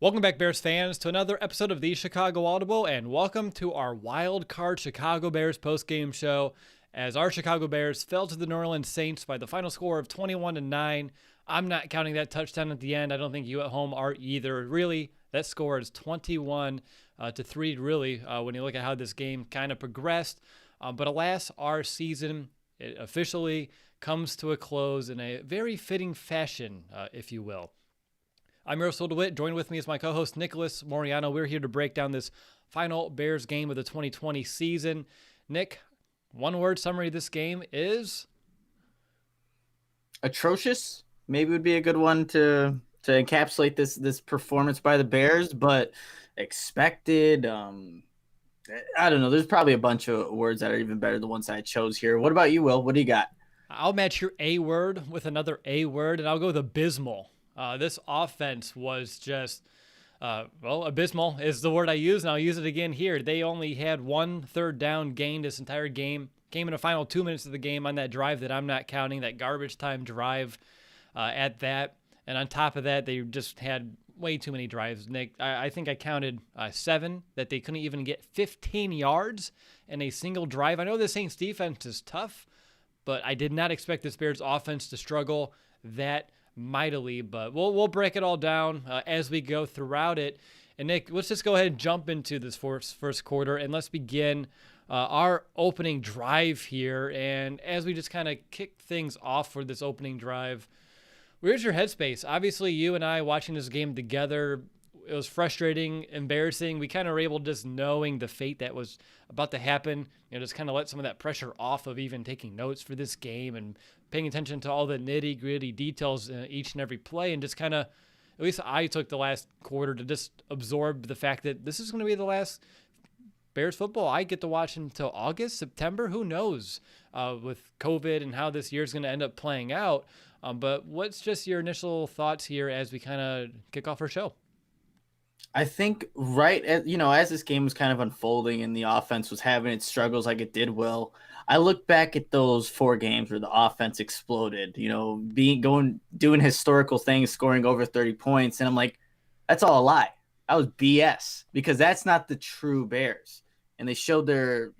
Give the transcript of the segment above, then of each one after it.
Welcome back, Bears fans, to another episode of the Chicago Audible, and welcome to our Wild Card Chicago Bears postgame show. As our Chicago Bears fell to the New Orleans Saints by the final score of 21-9. I'm not counting that touchdown at the end. I don't think you at home are either. Really, that score is 21-3. Really, when you look at how this game kind of progressed. But alas, our season officially comes to a close in a very fitting fashion, if you will. I'm Earl DeWitt. Joined with me is my co-host Nicholas Moriano. We're here to break down this final Bears game of the 2020 season. Nick, one-word summary of this game is atrocious. Maybe would be a good one to encapsulate this performance by the Bears, but expected. I don't know. There's probably a bunch of words that are even better than the ones I chose here. What about you, Will? What do you got? I'll match your A word with another A word, and I'll go with abysmal. This offense was just, abysmal is the word I use, and I'll use it again here. They only had one third down gain this entire game. Came in the final 2 minutes of the game on that drive that I'm not counting, that garbage time drive at that. And on top of that, they just had way too many drives, Nick. I think I counted 7 that they couldn't even get 15 yards in a single drive. I know the Saints defense is tough, but I did not expect this Bears offense to struggle that mightily, but we'll break it all down as we go throughout it. And Nick, let's just go ahead and jump into this first quarter, and let's begin our opening drive here. And as we just kind of kick things off for this opening drive, where's your headspace? Obviously, you and I watching this game together, it was frustrating, embarrassing. We kind of were able to just knowing the fate that was about to happen, just kind of let some of that pressure off of even taking notes for this game and paying attention to all the nitty gritty details in each and every play, and just kind of, at least I took the last quarter to just absorb the fact that this is going to be the last Bears football I get to watch until August, September. Who knows with COVID and how this year is going to end up playing out. But what's just your initial thoughts here as we kind of kick off our show? I think as this game was kind of unfolding and the offense was having its struggles like it did, Will, I look back at those 4 games where the offense exploded, doing historical things, scoring over 30 points. And I'm like, that's all a lie. That was BS, because that's not the true Bears. And they showed their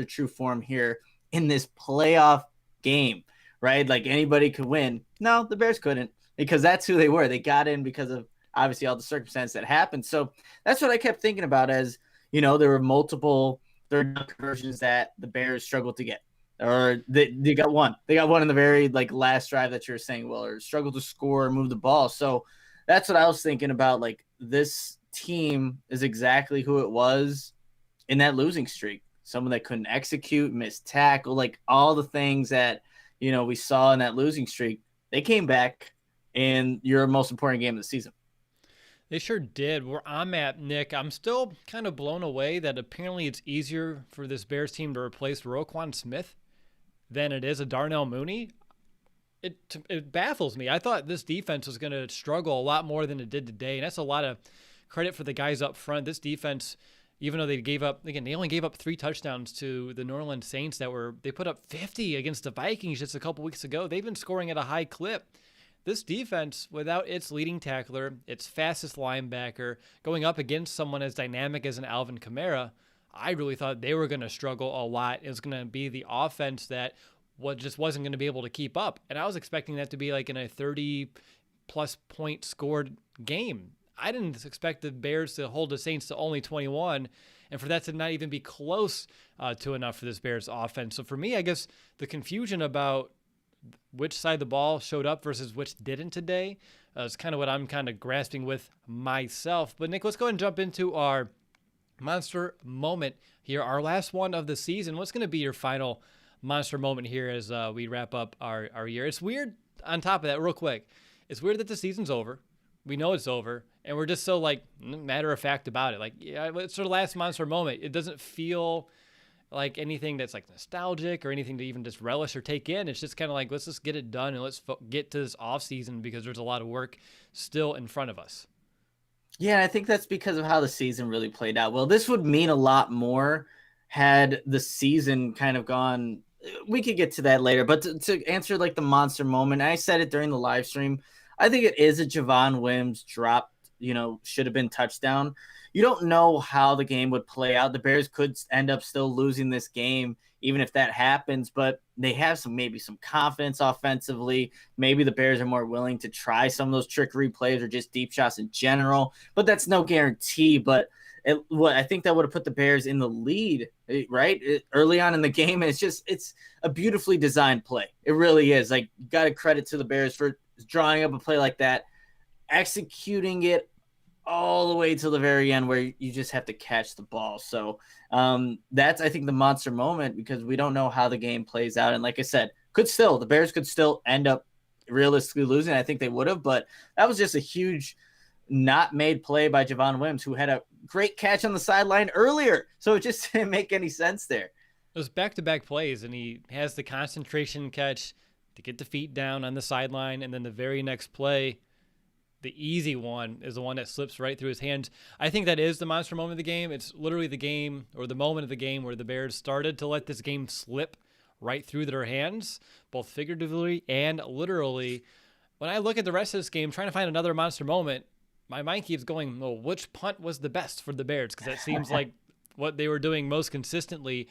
true form here in this playoff game, right? Like anybody could win. No, the Bears couldn't, because that's who they were. They got in because of obviously all the circumstances that happened. So that's what I kept thinking about as, there were multiple third down conversions that the Bears struggled to get, or they got one. They got one in the very last drive that you were saying, well, or struggled to score or move the ball. So that's what I was thinking about. Like, this team is exactly who it was in that losing streak. Someone that couldn't execute, missed tackle, like all the things that, we saw in that losing streak. They came back in your most important game of the season. They sure did. Where I'm at, Nick, I'm still kind of blown away that apparently it's easier for this Bears team to replace Roquan Smith than it is a Darnell Mooney. It baffles me. I thought this defense was going to struggle a lot more than it did today, and that's a lot of credit for the guys up front. This defense, even though they only gave up 3 touchdowns to the New Orleans Saints they put up 50 against the Vikings just a couple weeks ago. They've been scoring at a high clip. This defense, without its leading tackler, its fastest linebacker, going up against someone as dynamic as an Alvin Kamara, I really thought they were going to struggle a lot. It was going to be the offense that just wasn't going to be able to keep up. And I was expecting that to be like in a 30-plus point scored game. I didn't expect the Bears to hold the Saints to only 21, and for that to not even be close to enough for this Bears offense. So for me, I guess the confusion about which side the ball showed up versus which didn't today is kind of what I'm kind of grasping with myself. But Nick, let's go ahead and jump into our monster moment here, our last one of the season. What's going to be your final monster moment here as we wrap up our year? It's weird, on top of that, real quick, it's weird that the season's over. We know it's over, and we're just so matter of fact about it. It's our last monster moment. It doesn't feel like anything that's nostalgic or anything to even just relish or take in. It's just kind of let's just get it done and let's get to this off season, because there's a lot of work still in front of us. Yeah, I think that's because of how the season really played out. Well, this would mean a lot more had the season kind of gone. We could get to that later, but to answer the monster moment, I said it during the live stream. I think it is a Javon Wims dropped should have been touchdown. You don't know how the game would play out. The Bears could end up still losing this game, even if that happens, but they have maybe some confidence offensively. Maybe the Bears are more willing to try some of those trickery plays or just deep shots in general, but that's no guarantee. But I think that would have put the Bears in the lead, right? Early on in the game. It's a beautifully designed play. It really is. Like, you got to credit to the Bears for drawing up a play like that, executing it all the way to the very end where you just have to catch the ball. So that's, I think, the monster moment, because we don't know how the game plays out. And like I said, the Bears could still end up realistically losing. I think they would have, but that was just a huge not made play by Javon Wims, who had a great catch on the sideline earlier. So it just didn't make any sense there. Those back-to-back plays, and he has the concentration catch to get the feet down on the sideline, and then the very next play, the easy one, is the one that slips right through his hands. I think that is the monster moment of the game. It's literally the game, or the moment of the game, where the Bears started to let this game slip right through their hands, both figuratively and literally. When I look at the rest of this game, trying to find another monster moment, my mind keeps going, well, which punt was the best for the Bears? Because that seems like what they were doing most consistently.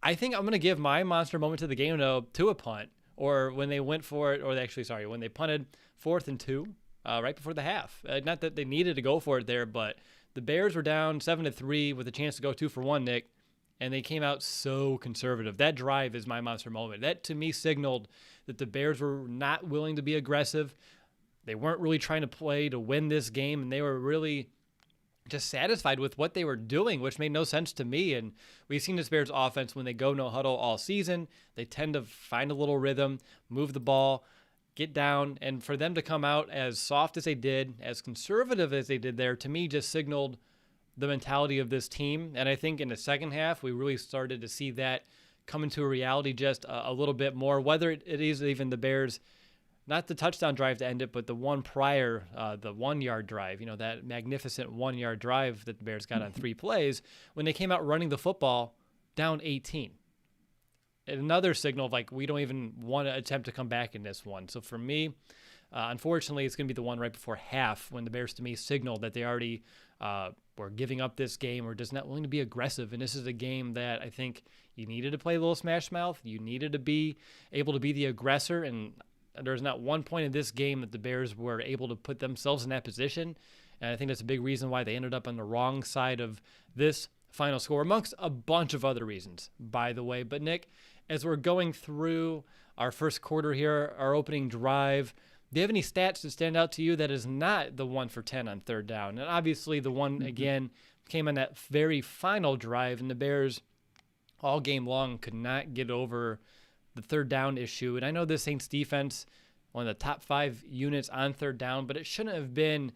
I think I'm going to give my monster moment to the game, though, to a punt, or when they went for it, when they punted 4th and 2 right before the half. Not that they needed to go for it there, but the Bears were down 7-3 with a chance to go 2 for 1, Nick, and they came out so conservative. That drive is my monster moment. That, to me, signaled that the Bears were not willing to be aggressive. They weren't really trying to play to win this game, and they were really just satisfied with what they were doing, which made no sense to me. And we've seen this Bears offense, when they go no huddle all season, they tend to find a little rhythm, move the ball, get down, and for them to come out as soft as they did, as conservative as they did there, to me just signaled the mentality of this team. And I think in the second half, we really started to see that come into a reality just a little bit more, whether it is even the Bears, not the touchdown drive to end it, but the one prior, the 1-yard drive, that magnificent 1-yard drive that the Bears got on 3 plays, when they came out running the football down 18. Another signal of, like, we don't even want to attempt to come back in this one. So for me, unfortunately, it's going to be the one right before half, when the Bears, to me, signaled that they already were giving up this game, or just not willing to be aggressive. And this is a game that I think you needed to play a little smash mouth. You needed to be able to be the aggressor, and there's not one point in this game that the Bears were able to put themselves in that position. And I think that's a big reason why they ended up on the wrong side of this final score, amongst a bunch of other reasons, by the way. But Nick, as we're going through our first quarter here, our opening drive, do you have any stats that stand out to you that is not the 1 for 10 on 3rd down? And obviously the one, again, came on that very final drive, and the Bears all game long could not get over the 3rd down issue. And I know this Saints defense, one of the top 5 units on 3rd down, but it shouldn't have been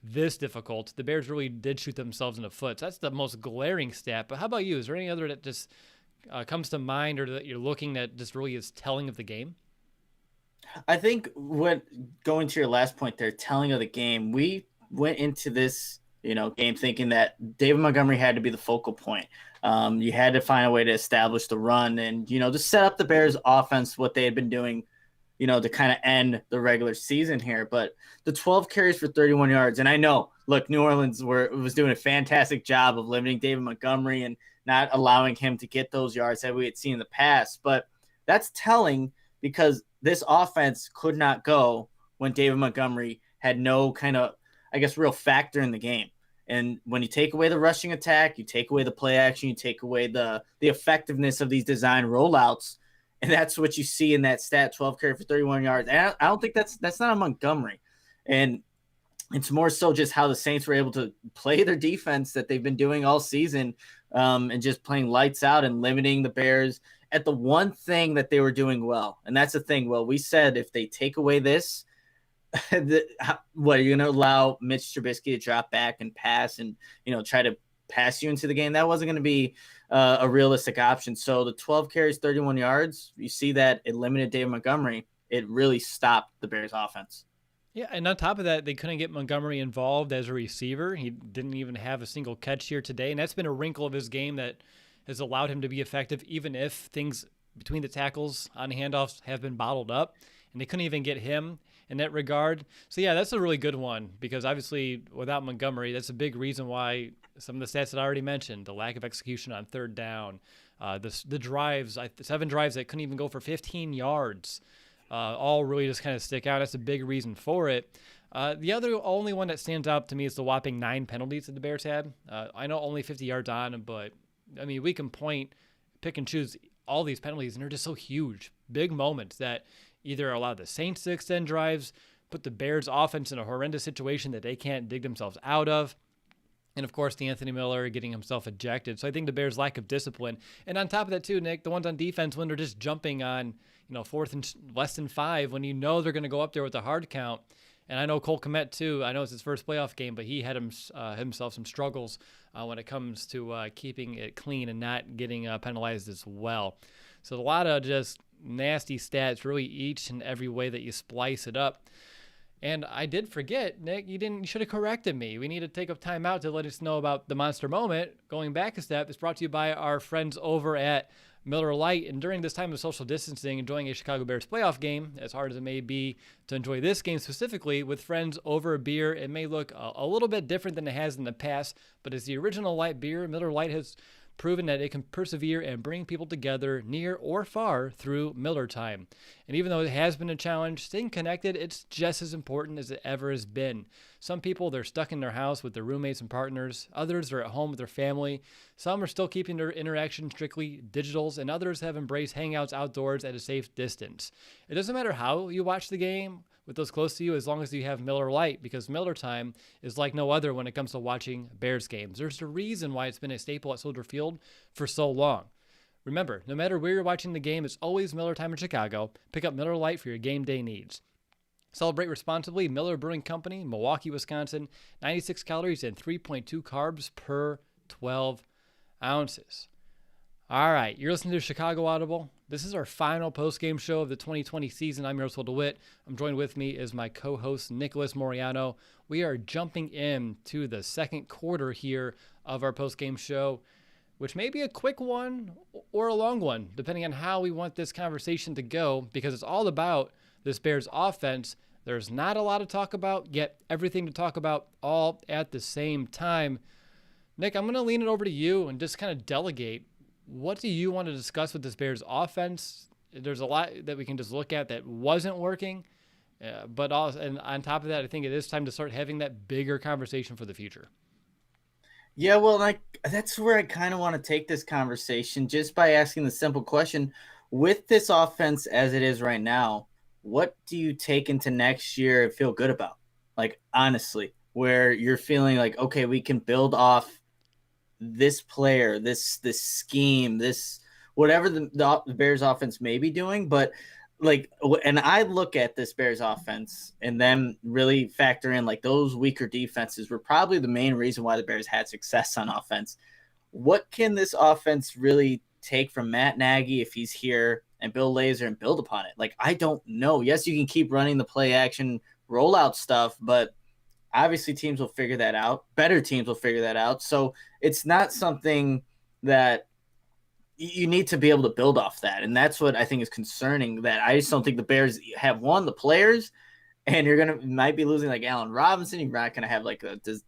this difficult. The Bears really did shoot themselves in the foot. So that's the most glaring stat. But how about you? Is there any other that just comes to mind, or that you're looking at just really is telling of the game? I think going to your last point there, telling of the game, we went into this game thinking that David Montgomery had to be the focal point. You had to find a way to establish the run and, to set up the Bears offense, what they had been doing, to kind of end the regular season here. But the 12 carries for 31 yards. And I know, look, New Orleans was doing a fantastic job of limiting David Montgomery and not allowing him to get those yards that we had seen in the past. But that's telling, because this offense could not go when David Montgomery had no kind of, real factor in the game. And when you take away the rushing attack, you take away the play action, you take away the effectiveness of these design rollouts, and that's what you see in that stat, 12 carry for 31 yards. And I don't think that's not a Montgomery. And it's more so just how the Saints were able to play their defense that they've been doing all season, and just playing lights out and limiting the Bears at the one thing that they were doing well. And that's the thing. Well, we said if they take away this, what are you going to allow Mitch Trubisky to drop back and pass and, try to pass you into the game? That wasn't going to be a realistic option. So the 12 carries, 31 yards, you see that it limited David Montgomery. It really stopped the Bears offense. Yeah, and on top of that, they couldn't get Montgomery involved as a receiver. He didn't even have a single catch here today, and that's been a wrinkle of his game that has allowed him to be effective, even if things between the tackles on handoffs have been bottled up, and they couldn't even get him in that regard. So yeah, that's a really good one because obviously without Montgomery, that's a big reason why some of the stats that I already mentioned, the lack of execution on third down, the drives, 7 drives that couldn't even go for 15 yards, all really just kind of stick out. That's a big reason for it. The only one that stands out to me is the whopping 9 penalties that the Bears had. I know only 50 yards on, but I mean, we can pick and choose all these penalties, and they're just so huge. Big moments that either allow the Saints to extend drives, put the Bears offense in a horrendous situation that they can't dig themselves out of. And of course, the Anthony Miller getting himself ejected. So I think the Bears' lack of discipline. And on top of that too, Nick, the ones on defense when they're just jumping on, fourth and less than 5, when they're going to go up there with a hard count. And I know Cole Kmet too. I know it's his first playoff game, but he had himself some struggles when it comes to keeping it clean and not getting penalized as well. So a lot of just nasty stats, really each and every way that you splice it up. And I did forget, Nick, you should have corrected me. We need to take a time out to let us know about the monster moment. Going back a step, it's brought to you by our friends over at Miller Lite. And during this time of social distancing, enjoying a Chicago Bears playoff game, as hard as it may be to enjoy this game specifically with friends over a beer, it may look a little bit different than it has in the past, but as the original light beer, Miller Lite has proven that it can persevere and bring people together near or far through Miller time. And even though it has been a challenge, staying connected, it's just as important as it ever has been. Some people, they're stuck in their house with their roommates and partners. Others are at home with their family. Some are still keeping their interaction strictly digitals, and others have embraced hangouts outdoors at a safe distance. It doesn't matter how you watch the game with those close to you as long as you have Miller Lite, because Miller time is like no other when it comes to watching Bears games. There's a reason why it's been a staple at Soldier Field for so long. Remember, no matter where you're watching the game, it's always Miller time in Chicago. Pick up Miller Lite for your game day needs. Celebrate responsibly. Miller Brewing Company, Milwaukee, Wisconsin. 96 calories and 3.2 carbs per 12 ounces. All right, you're listening to Chicago Audible. This is our final post-game show of the 2020 season. I'm your host, Will DeWitt. I'm joined with me is my co-host, Nicholas Moriano. We are jumping into the second quarter here of our post-game show, which may be a quick one or a long one, depending on how we want this conversation to go, because it's all about this Bears offense. There's not a lot to talk about, yet everything to talk about all at the same time. Nick, I'm going to lean it over to you and just kind of delegate. What do you want to discuss with this Bears offense? There's a lot that we can just look at that wasn't working, but also, and on top of that, I think it is time to start having that bigger conversation for the future. Yeah, well, that's where I kind of want to take this conversation, just by asking the simple question: with this offense as it is right now, what do you take into next year and feel good about? Like, honestly, where you're feeling like, okay, we can build off this player, this scheme, this whatever the Bears offense may be doing. But and I look at this Bears offense and then really factor in like those weaker defenses were probably the main reason why the Bears had success on offense. What can this offense really take from Matt Nagy if he's here and Bill Lazor and build upon it? Like, I don't know. Yes, you can keep running the play action rollout stuff, but obviously teams will figure that out. Better teams will figure that out. So it's not something that you need to be able to build off that. And that's what I think is concerning, that I just don't think the Bears have the players, and might be losing like Allen Robinson. You're not going to have like the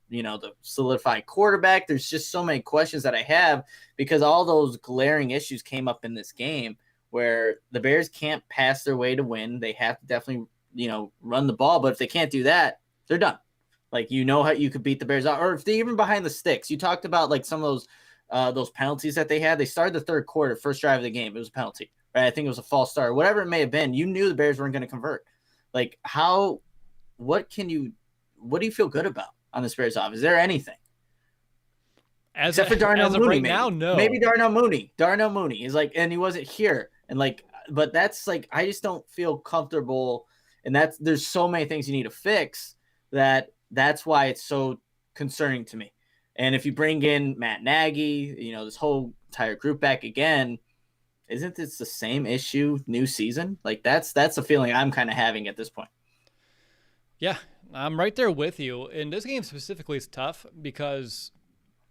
solidified quarterback. There's just so many questions that I have, because all those glaring issues came up in this game where the Bears can't pass their way to win. They have to definitely, run the ball. But if they can't do that, they're done. Like, how you could beat the Bears out, or if they even behind the sticks. You talked about like some of those penalties that they had. They started the third quarter, first drive of the game. It was a penalty, right? I think it was a false start, whatever it may have been. You knew the Bears weren't going to convert. Like, what do you feel good about on this Bears offense? Is there anything? Except for Darnell Mooney, right now, no. Maybe Darnell Mooney. Darnell Mooney is like, and he wasn't here, and like, but that's like, I just don't feel comfortable, and there's so many things you need to fix that's why it's so concerning to me. And if you bring in Matt Nagy, this whole entire group back again, isn't this the same issue new season? Like, that's the feeling I'm kind of having at this point. Yeah, I'm right there with you. And this game specifically is tough because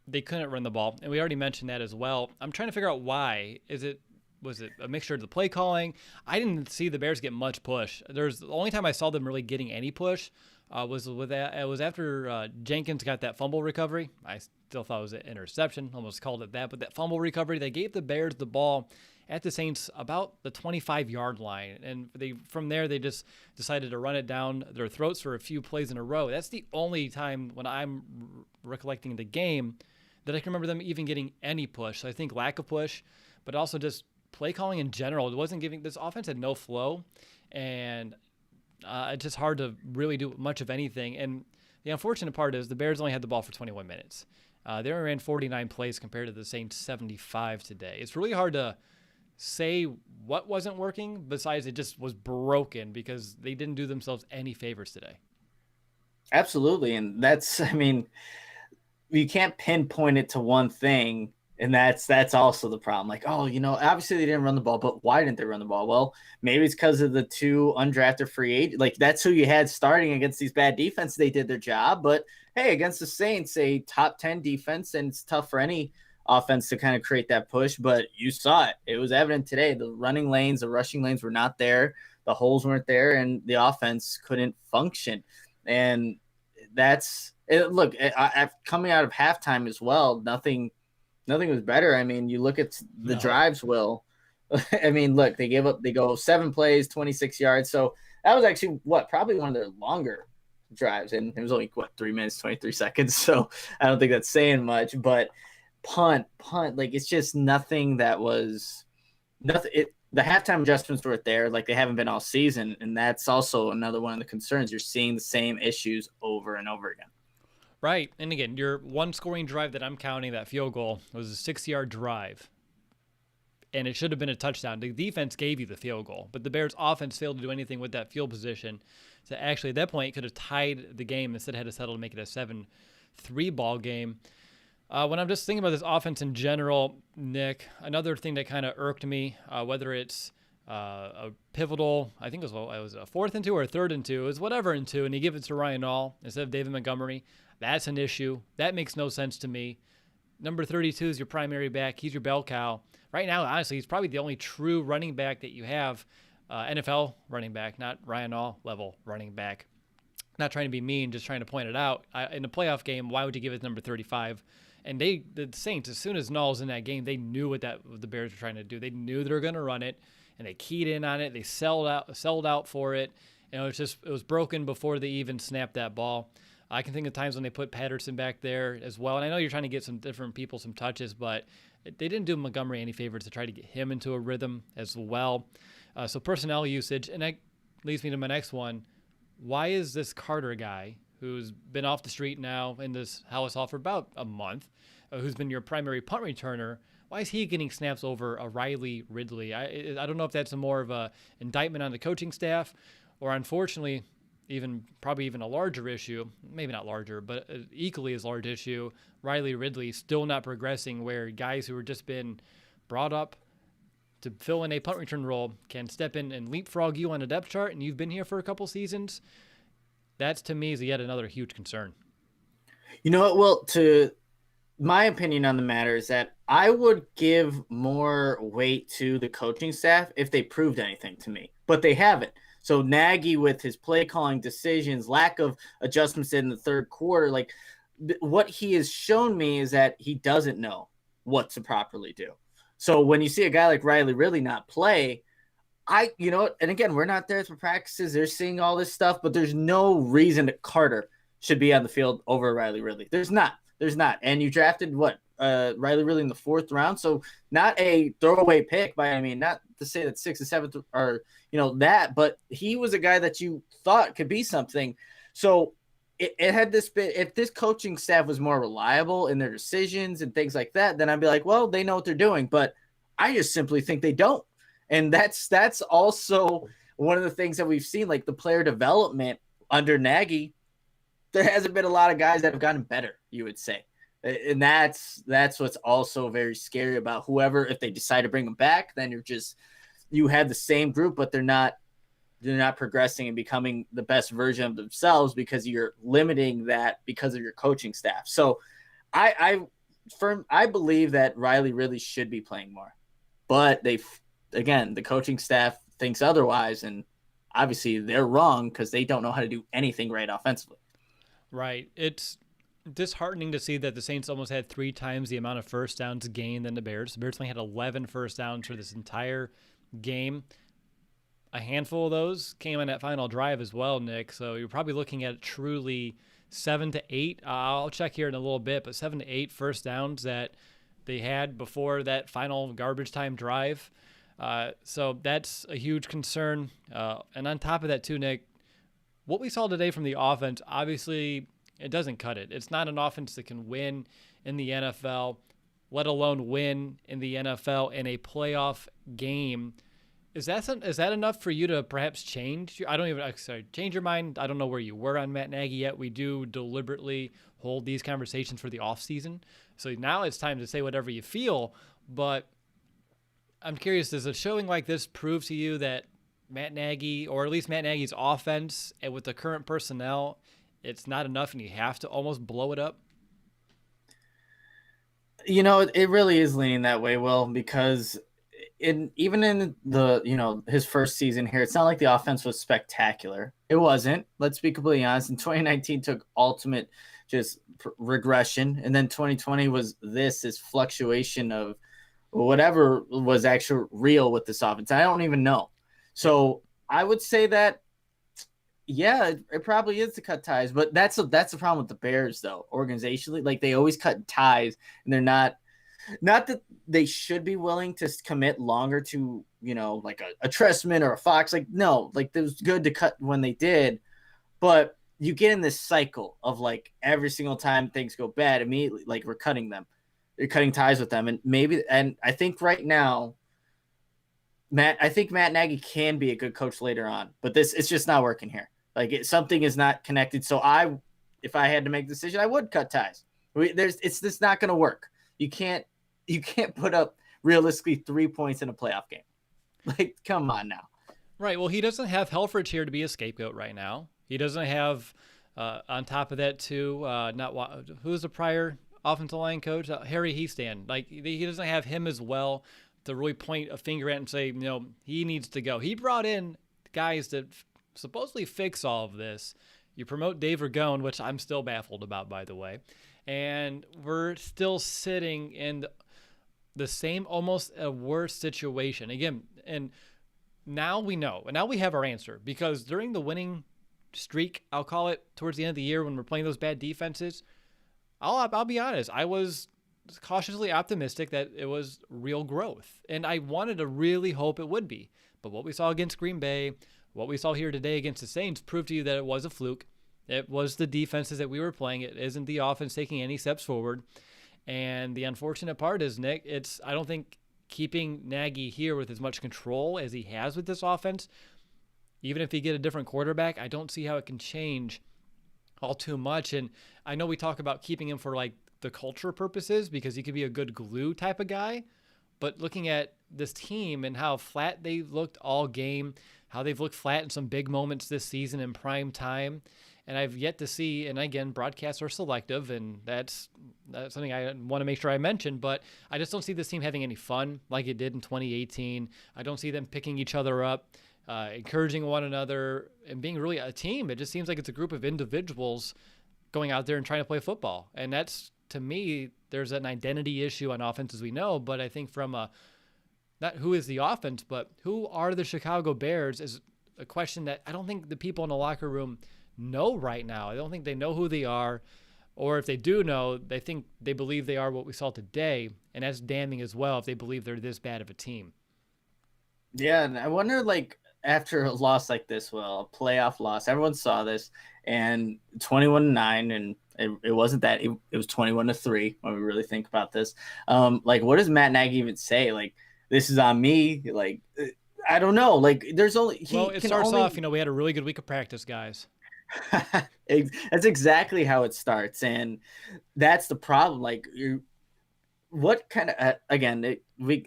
they couldn't run the ball. And we already mentioned that as well. I'm trying to figure out why. Is it was it a mixture of the play calling? I didn't see the Bears get much push. There's the only time I saw them really getting any push was with that. It was after Jenkins got that fumble recovery. I still thought it was an interception, almost called it that. But that fumble recovery, they gave the Bears the ball at the Saints about the 25-yard line, and from there they just decided to run it down their throats for a few plays in a row. That's the only time when I'm recollecting the game that I can remember them even getting any push. So I think lack of push, but also just play calling in general. It wasn't giving, this offense had no flow, and it's just hard to really do much of anything. And the unfortunate part is the Bears only had the ball for 21 minutes. They only ran 49 plays compared to the Saints 75 today. It's really hard to say what wasn't working besides it just was broken because they didn't do themselves any favors today. Absolutely. And that's, I mean, you can't pinpoint it to one thing. And that's also the problem. Like, oh, obviously they didn't run the ball, but why didn't they run the ball? Well, maybe it's because of the two undrafted free agents. Like, that's who you had starting against these bad defenses. They did their job. But, hey, against the Saints, a top 10 defense, and it's tough for any offense to kind of create that push. But you saw it. It was evident today. The running lanes, the rushing lanes were not there. The holes weren't there, and the offense couldn't function. And that's it. Look, coming out of halftime as well, nothing was better. I mean, you look at the drives, Will. I mean, look, they go 7 plays, 26 yards. So that was actually probably one of their longer drives. And it was only 3 minutes, 23 seconds. So I don't think that's saying much, but punt, like it's just nothing that was nothing. The halftime adjustments were there, like they haven't been all season. And that's also another one of the concerns. You're seeing the same issues over and over again. Right. And again, your one scoring drive that I'm counting, that field goal, was a 6-yard drive. And it should have been a touchdown. The defense gave you the field goal, but the Bears offense failed to do anything with that field position. So actually at that point, it could have tied the game. Instead, had to settle to make it a 7-3 ball game. When I'm just thinking about this offense in general, Nick, another thing that kind of irked me, whether it's a pivotal, I think it was a 4th and 2 or a 3rd and 2, is whatever and 2, and you give it to Ryan Nall instead of David Montgomery. That's an issue. That makes no sense to me. Number 32 is your primary back. He's your bell cow. Right now, honestly, he's probably the only true running back that you have, NFL running back, not Ryan Nall level running back. Not trying to be mean, just trying to point it out. In a playoff game, why would you give it number 35? And the Saints, as soon as Nall's in that game, they knew what the Bears were trying to do. They knew they were going to run it, and they keyed in on it. They sold out for it. It was broken before they even snapped that ball. I can think of times when they put Patterson back there as well. And I know you're trying to get some different people some touches, but they didn't do Montgomery any favors to try to get him into a rhythm as well. So personnel usage, and that leads me to my next one. Why is this Carter guy, who's been off the street now in this Hallis Hall for about a month, who's been your primary punt returner, why is he getting snaps over a Riley Ridley? I don't know if that's more of a indictment on the coaching staff, or unfortunately, probably even a larger issue, maybe not larger, but equally as large issue, Riley Ridley still not progressing, where guys who have just been brought up to fill in a punt return role can step in and leapfrog you on a depth chart, and you've been here for a couple seasons. That's, to me, is yet another huge concern. You know what, Will, to my opinion on the matter is that I would give more weight to the coaching staff if they proved anything to me, but they haven't. So Nagy, with his play calling decisions, lack of adjustments in the third quarter, like what he has shown me is that he doesn't know what to properly do. So when you see a guy like Riley Ridley not play, and again, we're not there for practices. They're seeing all this stuff, but there's no reason that Carter should be on the field over Riley Ridley. There's not. And you drafted Riley Ridley in the 4th round. So not a throwaway pick by, not to say that 6th and 7th are, that, but he was a guy that you thought could be something. So it had this bit, if this coaching staff was more reliable in their decisions and things like that, then I'd be like, well, they know what they're doing, but I just simply think they don't. And that's also one of the things that we've seen, like the player development under Nagy. There hasn't been a lot of guys that have gotten better, you would say. And that's what's also very scary about whoever, if they decide to bring them back, then you have the same group, but they're not progressing and becoming the best version of themselves because you're limiting that because of your coaching staff. So I believe that Riley really should be playing more, but again, the coaching staff thinks otherwise, and obviously they're wrong because they don't know how to do anything right offensively. Right. It's disheartening to see that the Saints almost had 3 times the amount of first downs gained than the Bears. The Bears only had 11 first downs for this entire game. A handful of those came on that final drive as well, Nick. So you're probably looking at truly 7 to 8. I'll check here in a little bit, but 7 to 8 first downs that they had before that final garbage time drive. So that's a huge concern. And on top of that, too, Nick, what we saw today from the offense, obviously, it doesn't cut it. It's not an offense that can win in the NFL, let alone win in the NFL in a playoff game. Is that enough for you to perhaps change? Change your mind. I don't know where you were on Matt Nagy yet. We do deliberately hold these conversations for the offseason. So now it's time to say whatever you feel. But I'm curious, does a showing like this prove to you that Matt Nagy, or at least Matt Nagy's offense, and with the current personnel, it's not enough and you have to almost blow it up? It really is leaning that way, Will, because even in the his first season here, it's not like the offense was spectacular. It wasn't. Let's be completely honest. In 2019 took ultimate just regression, and then 2020 was this fluctuation of whatever was actually real with this offense. I don't even know. So I would say that, yeah, it probably is to cut ties, but that's the problem with the Bears, though. Organizationally, like, they always cut ties, and they're not that they should be willing to commit longer to, like a Trestman or a Fox. Like, no, like, it was good to cut when they did, but you get in this cycle of, like, every single time things go bad, immediately, like, we're cutting them. You're cutting ties with them, and I think right now, I think Matt Nagy can be a good coach later on, but it's just not working here. Like, something is not connected. So if I had to make a decision, I would cut ties. It's not going to work. You can't put up realistically 3 points in a playoff game. Like, come on now. Right. Well, he doesn't have Helfrich here to be a scapegoat right now. He doesn't have, on top of that, too, who's the prior offensive line coach? Harry Heastan. Like, he doesn't have him as well to really point a finger at and say, he needs to go. He brought in guys that supposedly fix all of this. You promote Dave Ragone, which I'm still baffled about, by the way. And we're still sitting in the same, almost a worse situation. Again, and now we know. And now we have our answer. Because during the winning streak, I'll call it, towards the end of the year when we're playing those bad defenses, I'll be honest, I was cautiously optimistic that it was real growth. And I wanted to really hope it would be. But what we saw against Green Bay, what we saw here today against the Saints, proved to you that it was a fluke. It was the defenses that we were playing. It isn't the offense taking any steps forward. And the unfortunate part is, Nick, I don't think keeping Nagy here with as much control as he has with this offense, even if he get a different quarterback, I don't see how it can change all too much. And I know we talk about keeping him for, like, the culture purposes because he could be a good glue type of guy. But looking at this team and how flat they looked all game, how they've looked flat in some big moments this season in prime time, and I've yet to see, and again, broadcasts are selective, and that's something I want to make sure I mention, but I just don't see this team having any fun like it did in 2018. I don't see them picking each other up, encouraging one another, and being really a team. It just seems like it's a group of individuals going out there and trying to play football. And that's, to me, there's an identity issue on offense, as we know, but I think from not who is the offense, but who are the Chicago Bears is a question that I don't think the people in the locker room know right now. I don't think they know who they are, or if they do know, they believe they are what we saw today, and that's damning as well if they believe they're this bad of a team. Yeah, and I wonder, like, after a loss like this, a playoff loss, everyone saw this, and 21-9, and it wasn't that, it was 21-3 when we really think about this. Like, what does Matt Nagy even say? Like, this is on me. Like, I don't know. Like, there's only it starts off. We had a really good week of practice, guys. That's exactly how it starts, and that's the problem. Like, what kind of again?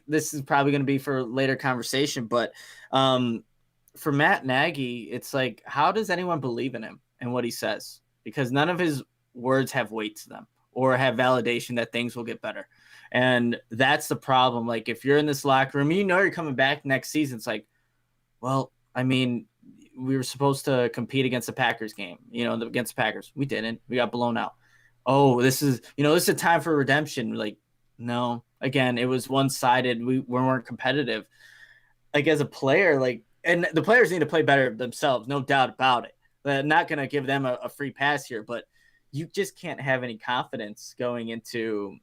This is probably going to be for later conversation, but for Matt Nagy, it's like, how does anyone believe in him and what he says? Because none of his words have weight to them. or have validation that things will get better. And that's the problem. Like, if you're in this locker room, you're coming back next season. It's like, well, I mean, we were supposed to compete against the Packers game, against the Packers. We didn't. We got blown out. Oh, this is a time for redemption. Like, no, again, it was one-sided. We weren't competitive. Like, as a player, and the players need to play better themselves, no doubt about it. I'm not going to give them a free pass here, but you just can't have any confidence going into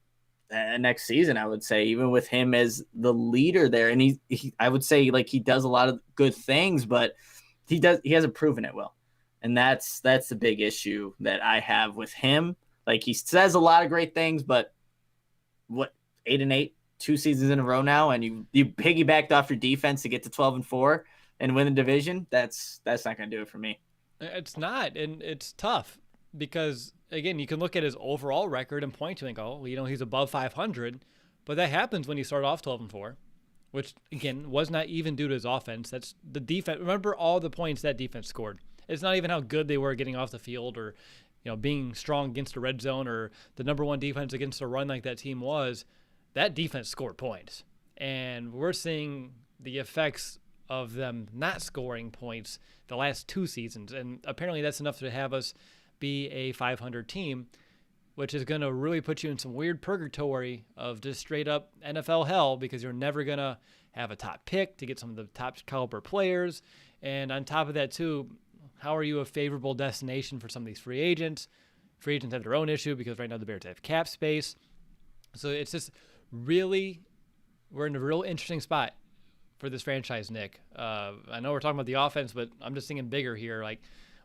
next season, I would say, even with him as the leader there. And he I would say, like, he does a lot of good things, but he hasn't proven it well. And that's the big issue that I have with him. Like, he says a lot of great things, but what, 8-8, 2 seasons in a row now, and you piggybacked off your defense to get to 12-4 and win the division. That's not going to do it for me. It's not, and it's tough because, again, you can look at his overall record and point to it and go, he's above 500, but that happens when you start off 12-4, which, again, was not even due to his offense. That's the defense. Remember all the points that defense scored. It's not even how good they were getting off the field or, being strong against the red zone or the number one defense against the run like that team was. That defense scored points. And we're seeing the effects of them not scoring points the last 2 seasons. And apparently that's enough to have us be a 500 team, which is going to really put you in some weird purgatory of just straight up NFL hell, because you're never going to have a top pick to get some of the top caliber players. And on top of that too, how are you a favorable destination for some of these free agents? Free agents have their own issue because right now the Bears have cap space. So it's just really, we're in a real interesting spot for this franchise, Nick. I know we're talking about the offense, but I'm just thinking bigger here. Like,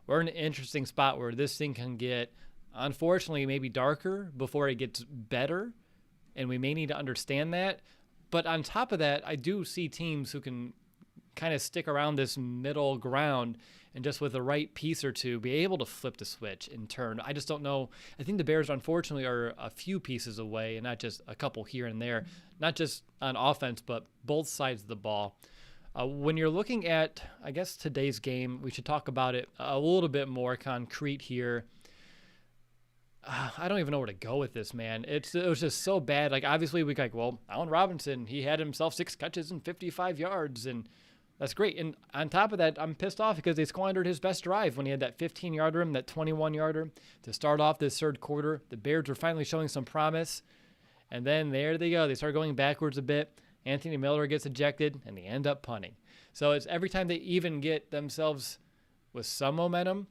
we're in an interesting spot where this thing can get, unfortunately, maybe darker before it gets better, and we may need to understand that. But on top of that, I do see teams who can kind of stick around this middle ground and just with the right piece or two be able to flip the switch in turn. I just don't know. I think the Bears, unfortunately, are a few pieces away and not just a couple here and there, not just on offense, but both sides of the ball. When you're looking at, I guess, today's game, we should talk about it a little bit more concrete here. I don't even know where to go with this, man. It was just so bad. Like, obviously, Allen Robinson, he had himself 6 catches and 55 yards, and that's great. And on top of that, I'm pissed off because they squandered his best drive when he had that 15-yarder and that 21-yarder to start off this third quarter. The Bears were finally showing some promise, and then there they go. They start going backwards a bit. Anthony Miller gets ejected, and they end up punting. So it's every time they even get themselves with some momentum,